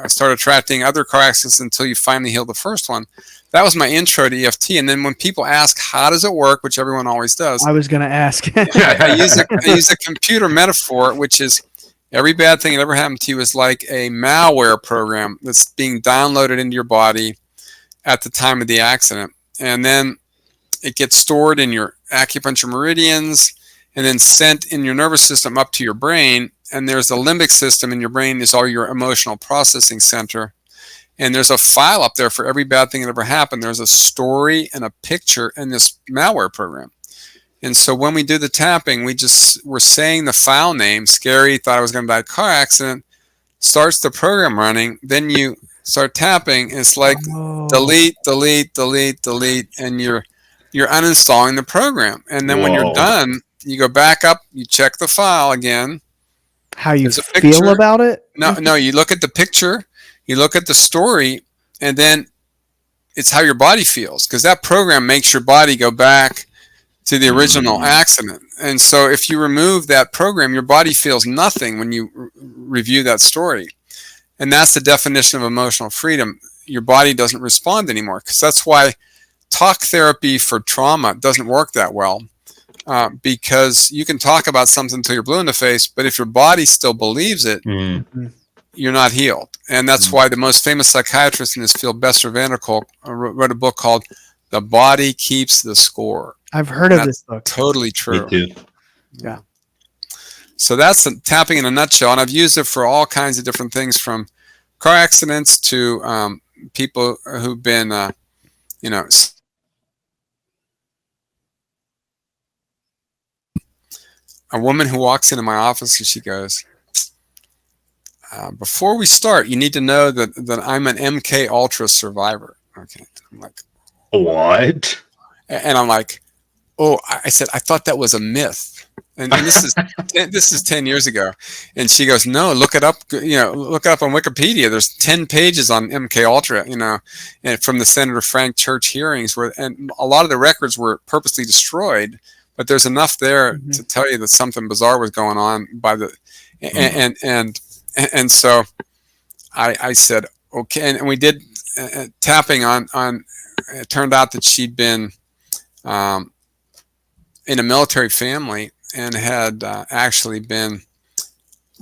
start attracting other car accidents until you finally heal the first one. That was my intro to EFT. And then when people ask, how does it work, which everyone always does. I was going to ask. I use a computer metaphor, which is every bad thing that ever happened to you is like a malware program that's being downloaded into your body at the time of the accident. And then it gets stored in your acupuncture meridians and then sent in your nervous system up to your brain. And there's the limbic system in your brain is all your emotional processing center. And there's a file up there for every bad thing that ever happened. There's a story and a picture in this malware program. And so when we do the tapping, we're saying the file name, scary, thought I was going to die in a car accident, starts the program running. Then you start tapping, and it's like delete, delete, delete, delete, and you're uninstalling the program. And then when you're done, you go back up, you check the file again. How you feel about it? No, you look at the picture. You look at the story, and then it's how your body feels, because that program makes your body go back to the original accident. And so if you remove that program, your body feels nothing when you review that story. And that's the definition of emotional freedom. Your body doesn't respond anymore, because that's why talk therapy for trauma doesn't work that well, because you can talk about something until you're blue in the face, but if your body still believes it, you're not healed. And that's why the most famous psychiatrist in this field, Bessel van der Kolk, wrote a book called The Body Keeps the Score. I've heard of this book. Totally true. Me too. Yeah. So that's the tapping in a nutshell. And I've used it for all kinds of different things, from car accidents to people who've been, a woman who walks into my office and she goes, before we start, you need to know that I'm an MK Ultra survivor. Okay. I'm like, what? And I'm like, oh, I said, I thought that was a myth. And this is 10 years ago. And she goes, no, look it up, look it up on Wikipedia. There's 10 pages on MK Ultra, and from the Senator Frank Church hearings, and a lot of the records were purposely destroyed, but there's enough there to tell you that something bizarre was going on and so I said, okay. And we did tapping on, it turned out that she'd been in a military family and had actually been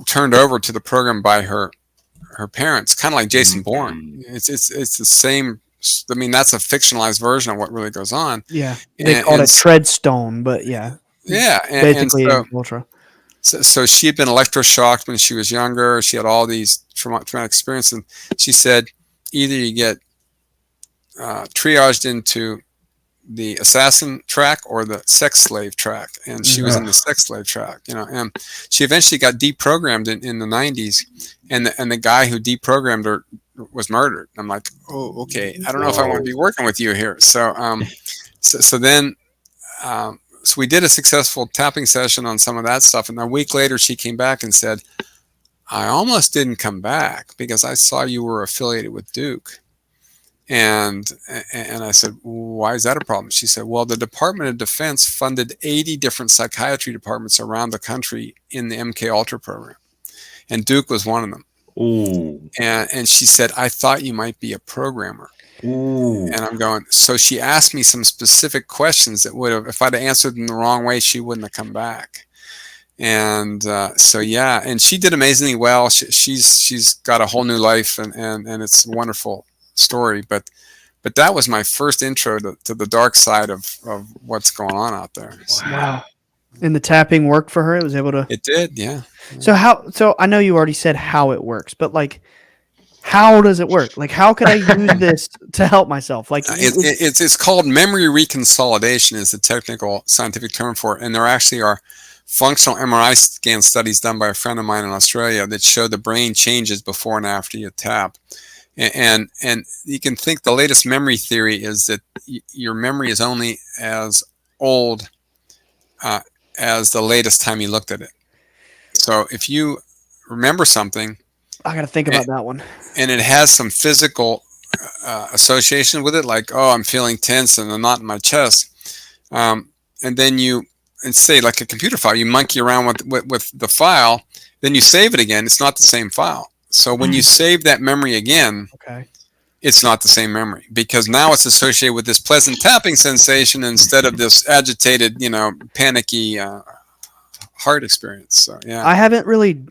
turned over to the program by her parents, kind of like Jason Bourne. It's the same. I mean, that's a fictionalized version of what really goes on. Yeah, they called it Treadstone, but yeah. Yeah, basically Ultra. So she had been electroshocked when she was younger. She had all these traumatic experiences. And she said, either you get triaged into the assassin track or the sex slave track, and she was in the sex slave track, and she eventually got deprogrammed in the 90s, and the guy who deprogrammed her was murdered. I'm like, oh, okay, I don't know if I want to be working with you here. So then we did a successful tapping session on some of that stuff, and a week later she came back and said, I almost didn't come back because I saw you were affiliated with Duke. And I said, why is that a problem? She said, well, the Department of Defense funded 80 different psychiatry departments around the country in the MK Ultra program, and Duke was one of them. Ooh. And she said, I thought you might be a programmer. Ooh. And I'm going, so she asked me some specific questions that would have, if I'd answered them the wrong way, she wouldn't have come back. And and she did amazingly well. She's got a whole new life, and it's a wonderful story, but that was my first intro to the dark side of what's going on out there. Wow. And the tapping worked for her? It was able to... It did, yeah. So I know you already said how it works, but like, how does it work? Like, how could I use this to help myself? Like, it's called memory reconsolidation is the technical scientific term for it. And there actually are functional MRI scan studies done by a friend of mine in Australia that show the brain changes before and after you tap. And you can think the latest memory theory is that your memory is only as old as the latest time you looked at it. So if you remember something, I got to think about that one, and it has some physical association with it, like, oh, I'm feeling tense and a knot in my chest, and then and say like a computer file, you monkey around with the file, then you save it again. It's not the same file. So when you save that memory again, it's not the same memory, because now it's associated with this pleasant tapping sensation instead of this agitated, panicky heart experience. So yeah, I haven't really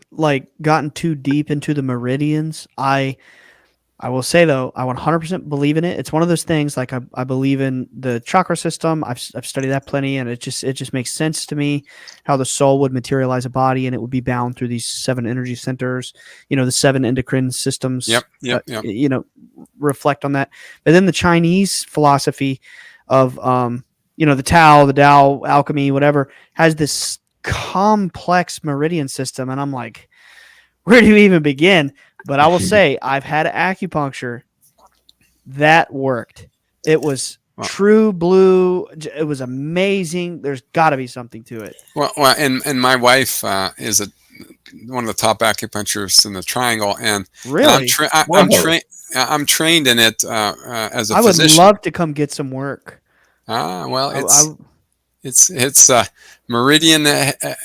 gotten too deep into the meridians. I will say though, I 100% believe in it. It's one of those things, like I believe in the chakra system. I've studied that plenty, and it just makes sense to me how the soul would materialize a body, and it would be bound through these 7 energy centers. The 7 endocrine systems. Yep. Reflect on that. But then the Chinese philosophy of the Tao alchemy, whatever, has this complex meridian system, and I'm like, where do you even begin? But I will say, I've had acupuncture that worked. It was true blue. It was amazing. There's got to be something to it. Well, and my wife is one of the top acupuncturists in the Triangle, and really, I'm trained in it as a physician. I would love to come get some work. It's Meridian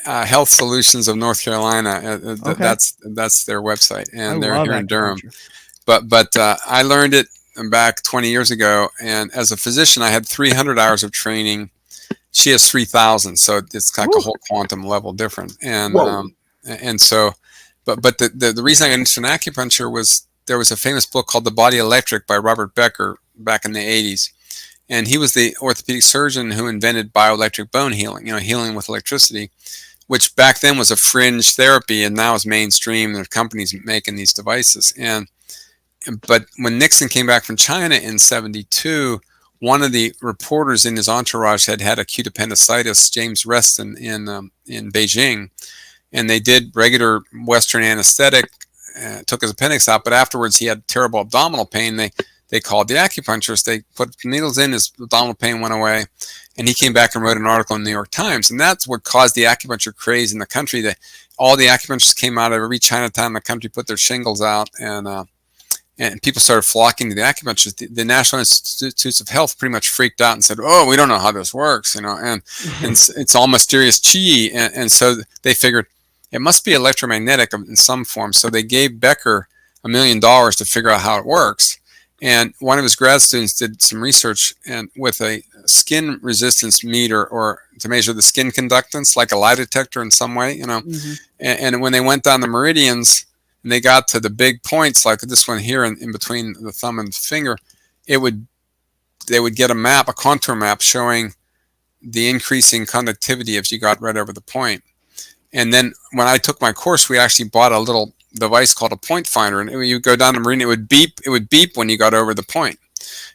Health Solutions of North Carolina. That's their website, and they're here in Durham. But I learned it back 20 years ago, and as a physician, I had 300 hours of training. She has 3,000, so it's like a whole quantum level different. And so, but the reason I got into acupuncture was there was a famous book called The Body Electric by Robert Becker back in the 80s. And he was the orthopedic surgeon who invented bioelectric bone healing, healing with electricity, which back then was a fringe therapy and now is mainstream. There are companies making these devices. But when Nixon came back from China in 1972, one of the reporters in his entourage had acute appendicitis, James Reston, in Beijing. And they did regular Western anesthetic, took his appendix out, but afterwards he had terrible abdominal pain. they called the acupuncturist. They put needles in, his abdominal pain went away, and he came back and wrote an article in the New York Times. And that's what caused the acupuncture craze in the country. All the acupuncturists came out of every Chinatown in the country, put their shingles out, and people started flocking to the acupuncturist. The National Institutes of Health pretty much freaked out and said, "Oh, we don't know how this works," and it's all mysterious chi. And so they figured it must be electromagnetic in some form. So they gave Becker $1 million to figure out how it works. And one of his grad students did some research and with a skin resistance meter, or to measure the skin conductance, like a lie detector in some way, And when they went down the meridians and they got to the big points, like this one here in between the thumb and the finger, they would get a contour map showing the increasing conductivity if you got right over the point. And then when I took my course, we actually bought a little device called a point finder, and you go down the meridian, it would beep when you got over the point,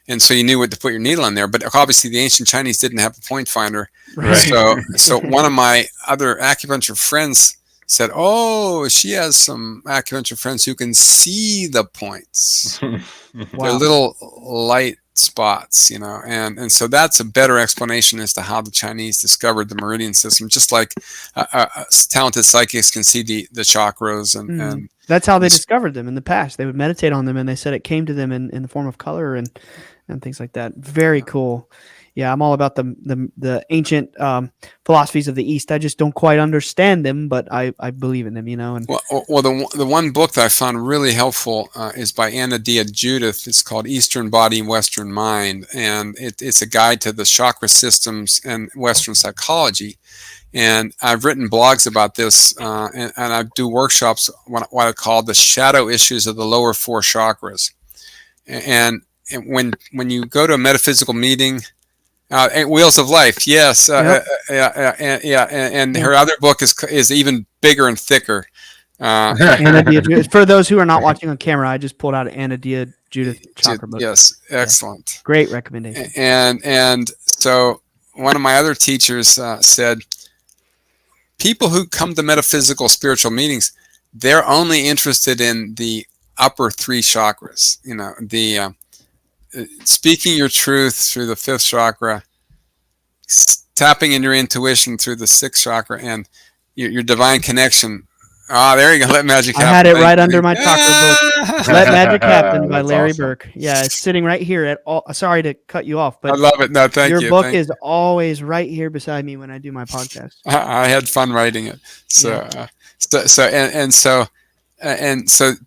and so you knew what to put your needle in there. But obviously the ancient Chinese didn't have a point finder. Right. So one of my other acupuncture friends said, "Oh, she has some acupuncture friends who can see the points." Wow. They're little light spots, and so that's a better explanation as to how the Chinese discovered the meridian system, just like talented psychics can see the chakras, and that's how they discovered them in the past. They would meditate on them, and they said it came to them in the form of color and things like that. Very cool. Yeah, I'm all about the ancient philosophies of the East. I just don't quite understand them, but I believe in them, And well, the one book that I found really helpful is by Anna Dia Judith. It's called Eastern Body, Western Mind, and it's a guide to the chakra systems and Western psychology. And I've written blogs about this, and I do workshops, what I call the shadow issues of the lower 4 chakras. And when you go to a metaphysical meeting, Wheels of Life, yes, and her other book is even bigger and thicker. Anna Dia Judith. For those who are not watching on camera, I just pulled out an Anna Dia Judith chakra book. Yes, excellent. Yeah. Great recommendation. And so one of my other teachers said, people who come to metaphysical spiritual meetings, they're only interested in the upper 3 chakras. The speaking your truth through the 5th chakra, tapping in your intuition through the 6th chakra, and your divine connection. There you go. Let Magic Happen. I had it right under my chakra book. Let Magic Happen by Larry Burk. Yeah, it's sitting right here. Sorry to cut you off, but I love it. No, thank you. Your book is always right here beside me when I do my podcast. I had fun writing it. So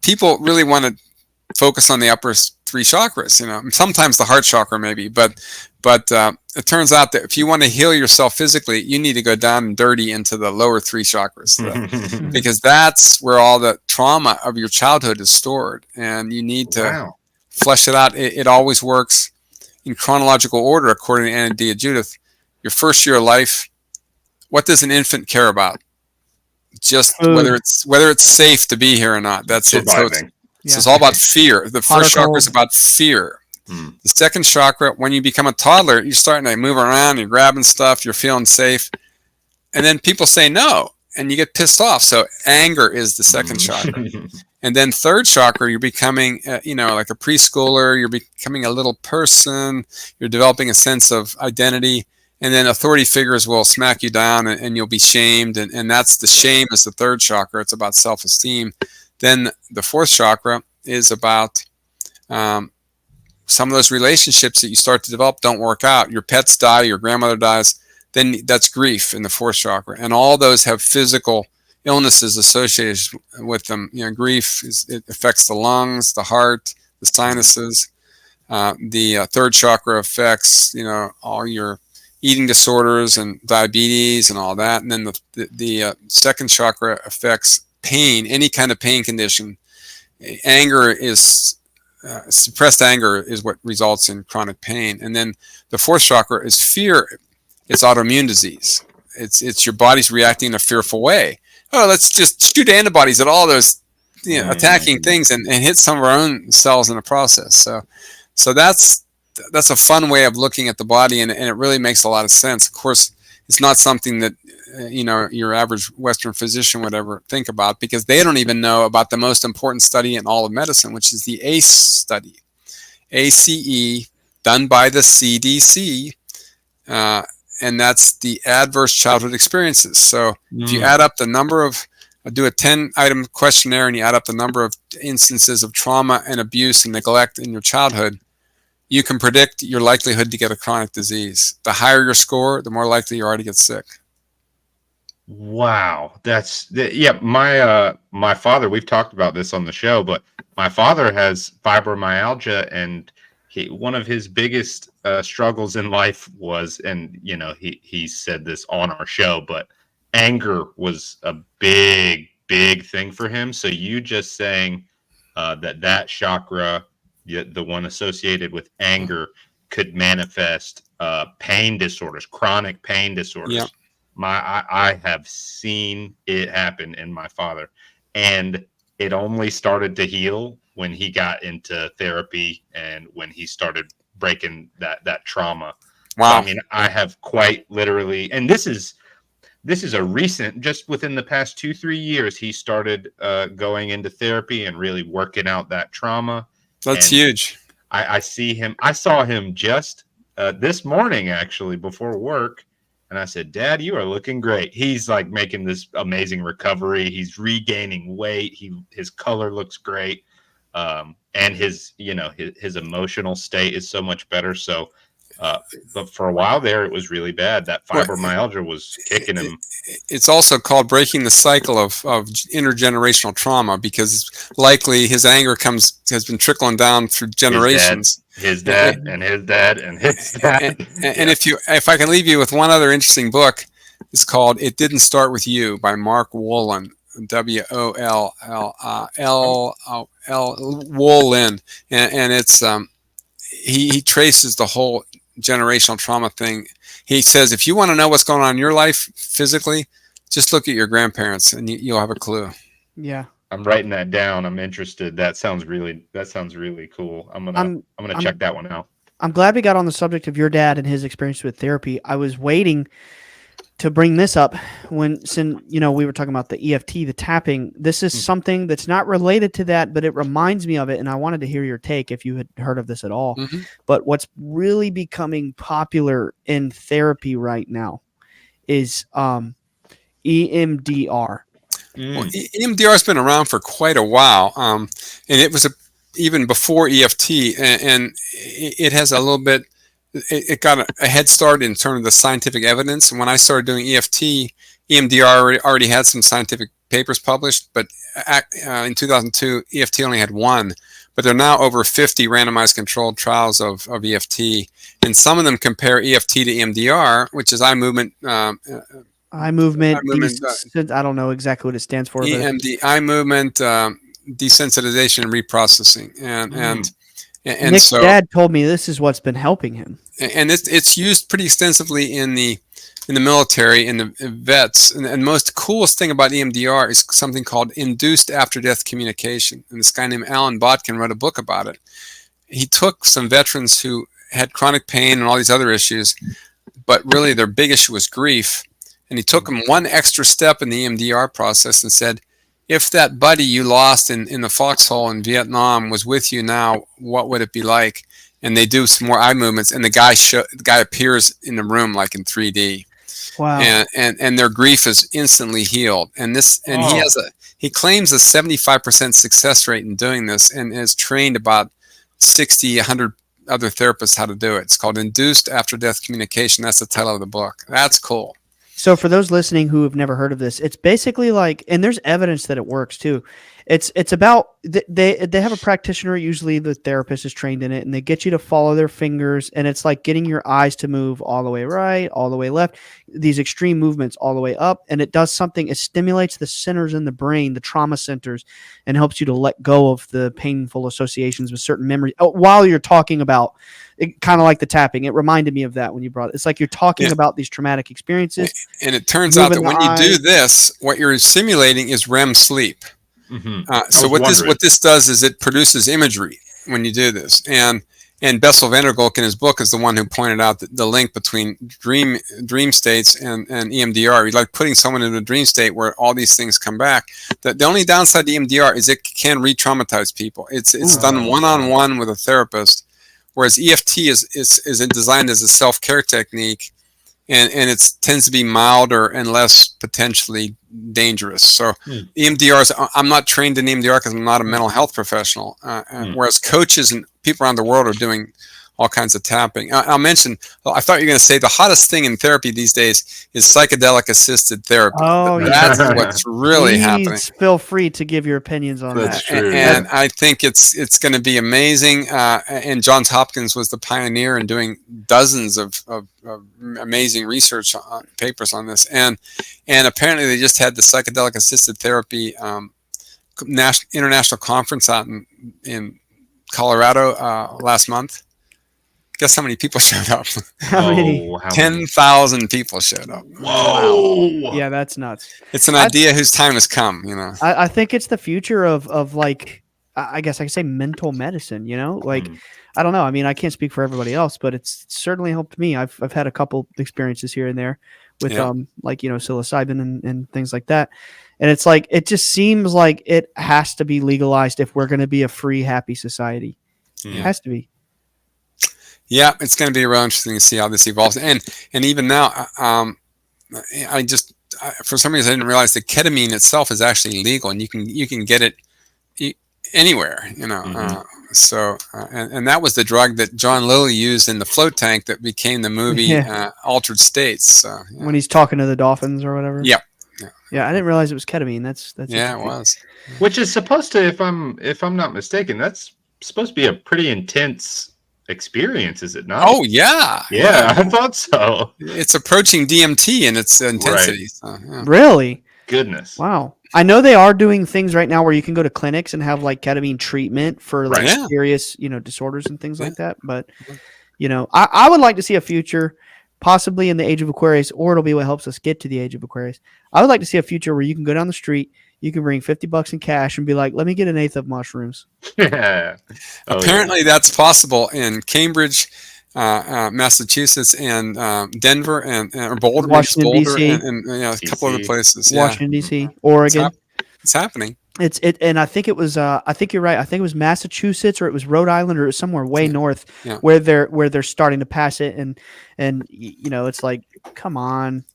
people really want to focus on the upper 3 chakras, sometimes the heart chakra maybe, but it turns out that if you want to heal yourself physically, you need to go down and dirty into the lower 3 chakras, because that's where all the trauma of your childhood is stored, and you need to flesh it out. It always works in chronological order, according to Anna Dia Judith. Your first year of life, what does an infant care about? Just whether it's safe to be here or not. That's surviving. It. So it's all about fear. The first chakra is about fear. The second chakra, when you become a toddler, you're starting to move around, you're grabbing stuff, you're feeling safe. And then people say no, and you get pissed off. So anger is the second chakra. And then third chakra, you're becoming, like a preschooler, you're becoming a little person, you're developing a sense of identity. And then authority figures will smack you down, and you'll be shamed. And that's the shame is the third chakra. It's about self-esteem. Then the 4th chakra is about some of those relationships that you start to develop don't work out. Your pets die, your grandmother dies. Then that's grief in the 4th chakra. And all those have physical illnesses associated with them. Grief, it affects the lungs, the heart, the sinuses. The 3rd chakra affects, all your eating disorders and diabetes and all that. And then the 2nd chakra affects pain, any kind of pain condition. Anger is suppressed anger is what results in chronic pain. And then the 4th chakra is fear. It's autoimmune disease. It's your body's reacting in a fearful way. Let's just shoot antibodies at all those attacking things and hit some of our own cells in the process. So that's a fun way of looking at the body, and it really makes a lot of sense. Of course, it's not something that your average Western physician would ever think about, because they don't even know about the most important study in all of medicine, which is the ACE study. ACE, done by the CDC, and that's the adverse childhood experiences. So if you add up the number of, do a 10-item questionnaire and you add up the number of instances of trauma and abuse and neglect in your childhood, you can predict your likelihood to get a chronic disease. The higher your score, the more likely you are to get sick. Wow, yeah. My father. We've talked about this on the show, but my father has fibromyalgia, and one of his biggest struggles in life was, and he said this on our show, but anger was a big thing for him. So you just saying that chakra, the one associated with anger, could manifest pain disorders, chronic pain disorders. Yeah. I have seen it happen in my father, and it only started to heal when he got into therapy and when he started breaking that trauma. Wow. So, I mean, I have quite literally, and this is a recent, just within the past 2-3 years, he started going into therapy and really working out that trauma. That's huge. I saw him just this morning, actually, before work. And I said, Dad, you are looking great. He's like making this amazing recovery. He's regaining weight. His color looks great. And his emotional state is so much better. So, but for a while there, it was really bad. That fibromyalgia was kicking him. It's also called breaking the cycle of intergenerational trauma, because likely his anger has been trickling down through generations. His dad and his dad and his dad. And if I can leave you with one other interesting book, it's called "It Didn't Start with You" by Mark Wolin, Wolin, and it's he traces the whole generational trauma thing. He says if you want to know what's going on in your life physically, just look at your grandparents and you'll have a clue. Yeah. I'm writing that down. I'm interested. That sounds really cool. I'm gonna check that one out. I'm glad we got on the subject of your dad and his experience with therapy. I was waiting to bring this up since we were talking about the EFT, the tapping. This is something that's not related to that, but it reminds me of it, and I wanted to hear your take if you had heard of this at all. Mm-hmm. But what's really becoming popular in therapy right now is EMDR. Well, EMDR has been around for quite a while, and it was even before EFT, and it has a little bit. It got a head start in terms of the scientific evidence. And when I started doing EFT, EMDR already had some scientific papers published, but in 2002, EFT only had one. But there are now over 50 randomized controlled trials of EFT, and some of them compare EFT to EMDR, which is eye movement. Eye movement. I don't know exactly what it stands for. Eye movement desensitization and reprocessing, and Nick's so dad told me this is what's been helping him. And it's used pretty extensively in the military, in the vets. And the most coolest thing about EMDR is something called induced after-death communication. And this guy named Alan Botkin wrote a book about it. He took some veterans who had chronic pain and all these other issues, but really their big issue was grief. And he took them one extra step in the EMDR process and said, if that buddy you lost in the foxhole in Vietnam was with you now, what would it be like? And they do some more eye movements, and the guy appears in the room like in 3D. Wow! And their grief is instantly healed. And he claims a 75% success rate in doing this, and has trained about 60, 100 other therapists how to do it. It's called Induced After-Death Communication. That's the title of the book. That's cool. So for those listening who have never heard of this, it's basically like, and there's evidence that it works too. It's about they have a practitioner, usually the therapist is trained in it, and they get you to follow their fingers, and it's like getting your eyes to move all the way right, all the way left, these extreme movements all the way up, and it does something. It stimulates the centers in the brain, the trauma centers, and helps you to let go of the painful associations with certain memories. While you're talking about it, kind of like the tapping, it reminded me of that when you brought it. It's like you're talking about these traumatic experiences. And it turns out that when you do this, what you're simulating is REM sleep. Mm-hmm. So what this does is it produces imagery when you do this, and Bessel van der Kolk in his book is the one who pointed out the link between dream states and EMDR. He's like putting someone in a dream state where all these things come back. The only downside to EMDR is it can re-traumatize people. It's done one-on-one with a therapist, whereas EFT is designed as a self-care technique, and it tends to be milder and less potentially dangerous. So EMDR I'm not trained in EMDR because I'm not a mental health professional, whereas coaches and people around the world are doing all kinds of tapping. I'll mention, I thought you were going to say the hottest thing in therapy these days is psychedelic assisted therapy. Oh, That's what's really happening. Please feel free to give your opinions on That's that. true. And I think it's going to be amazing. And Johns Hopkins was the pioneer in doing dozens of amazing research papers on this. And apparently they just had the psychedelic assisted therapy international conference out in Colorado last month. Guess how many people showed up? How many? 10,000 people showed up. Whoa! Yeah, that's nuts. It's an idea whose time has come, I think it's the future of like, I guess I could say mental medicine, like, I don't know. I mean, I can't speak for everybody else, but it's certainly helped me. I've had a couple experiences here and there with, like, psilocybin and things like that. And it's like, it just seems like it has to be legalized if we're going to be a free, happy society. It has to be. Yeah, it's going to be real interesting to see how this evolves. And even now, for some reason I didn't realize that ketamine itself is actually legal, and you can get it anywhere. So and that was the drug that John Lilly used in the float tank that became the movie Altered States. So, when he's talking to the dolphins or whatever. Yeah, I didn't realize it was ketamine. That's it was. Which is supposed to, if I'm not mistaken, that's supposed to be a pretty intense experience, is it not? Oh yeah, I thought so. It's approaching DMT in its intensity. Right. So, Really? Goodness. Wow. I know they are doing things right now where you can go to clinics and have like ketamine treatment for like serious, disorders and things like that. But I would like to see a future, possibly in the age of Aquarius, or it'll be what helps us get to the age of Aquarius. I would like to see a future where you can go down the street, you can bring $50 in cash and be like, let me get an eighth of mushrooms. Apparently that's possible in Cambridge, Massachusetts, and Denver, and Boulder, Washington, D.C. and a couple other places. Washington, D.C., Oregon. It's happening. And I think it was I think you're right. I think it was Massachusetts, or it was Rhode Island, or it was somewhere way north where they're starting to pass it, and it's like, come on.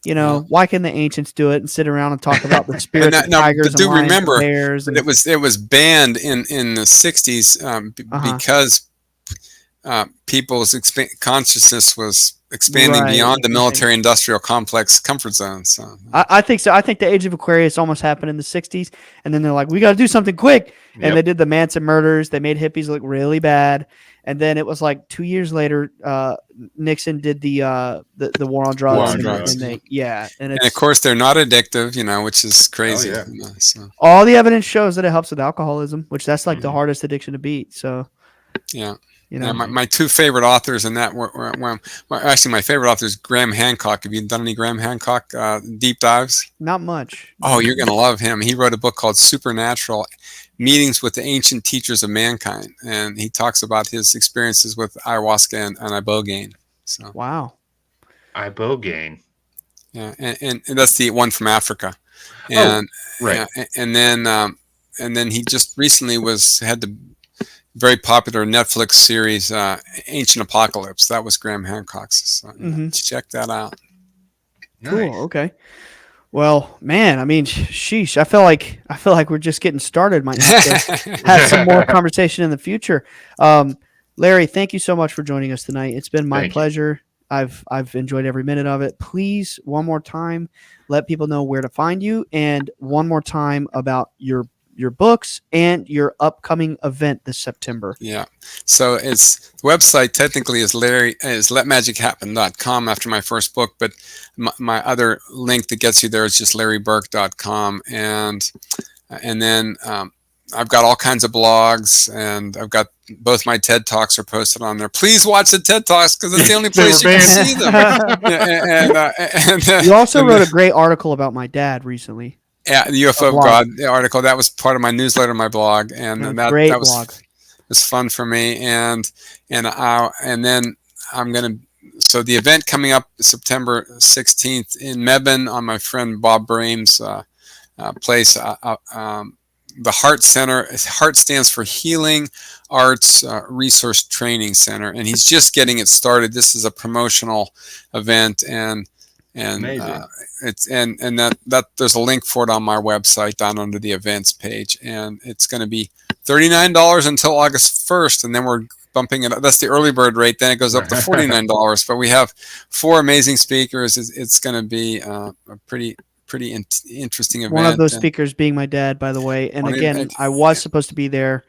Why can the ancients do it and sit around and talk about the spirits of tigers and lions and bears? And it was banned in the 60s because people's consciousness was expanding beyond the military-industrial complex comfort zone. So I think so. I think the age of Aquarius almost happened in the 60s, and then they're like, we got to do something quick. And they did the Manson murders. They made hippies look really bad. And then it was like 2 years later, Nixon did the war on drugs. And of course they're not addictive, which is crazy. So. All the evidence shows that it helps with alcoholism, which that's like the hardest addiction to beat. So my two favorite authors in that were actually, my favorite author is Graham Hancock. Have you done any Graham Hancock deep dives? Not much. Oh, you're gonna love him. He wrote a book called Supernatural: Meetings with the Ancient Teachers of Mankind, and he talks about his experiences with ayahuasca and ibogaine. So wow, ibogaine. Yeah, and that's the one from Africa, and and then he just recently had the very popular Netflix series Ancient Apocalypse. That was Graham Hancock's. So check that out. Cool. Nice. Okay. Well, man, I mean, sheesh. I feel like we're just getting started. Might have to have some more conversation in the future. Larry, thank you so much for joining us tonight. It's been my pleasure. I've enjoyed every minute of it. Please, one more time, let people know where to find you, and one more time about your books and your upcoming event this September. Yeah. So the website technically is letmagichappen.com after my first book, but my other link that gets you there is just larryburk.com. And then I've got all kinds of blogs, and I've got both my TED Talks are posted on there. Please watch the TED Talks because it's the only place you can see them. You also wrote a great article about my dad recently. Yeah, the UFO God article, that was part of my newsletter, my blog, and that was fun for me. And then I'm gonna. So the event coming up September 16th in Mebane on my friend Bob Brame's place. the Heart Center. Heart stands for Healing Arts Resource Training Center, and he's just getting it started. This is a promotional event, and it's and that there's a link for it on my website down under the events page, and it's going to be $39 until August 1st, and then we're bumping it up. That's the early bird rate. Then it goes up to $49. But we have 4 amazing speakers. It's going to be a pretty interesting event. One of those speakers being my dad, by the way. And again, I was supposed to be there.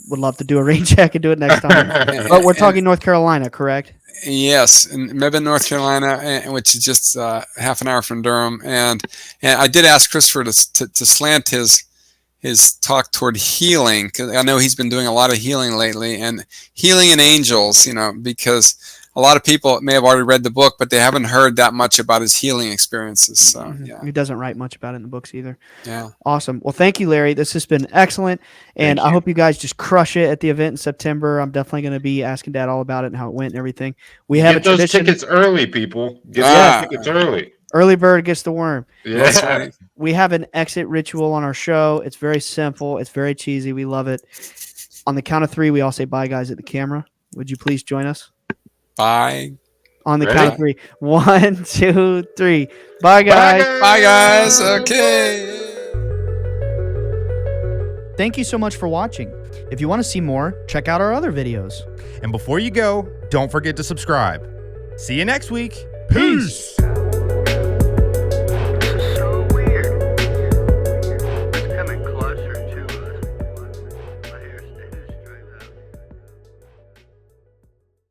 Would love to do a rain check and do it next time. But we're talking North Carolina, correct? Yes, in Mebane, North Carolina, which is just half an hour from Durham. And I did ask Christopher to slant his talk toward healing, because I know he's been doing a lot of healing lately, and healing and angels, because a lot of people may have already read the book, but they haven't heard that much about his healing experiences. So yeah, he doesn't write much about it in the books either. Yeah, awesome. Well, thank you, Larry. This has been excellent, and I hope you guys just crush it at the event in September. I'm definitely going to be asking Dad all about it and how it went and everything. We have Get those tickets early, people. Get those tickets early. Early bird gets the worm. Yeah. We have an exit ritual on our show. It's very simple. It's very cheesy. We love it. On the count of 3, we all say bye, guys, at the camera. Would you please join us? Bye. On the count of 3. 1, 2, 3. Bye, guys. Bye, guys. Okay. Thank you so much for watching. If you want to see more, check out our other videos. And before you go, don't forget to subscribe. See you next week. Peace.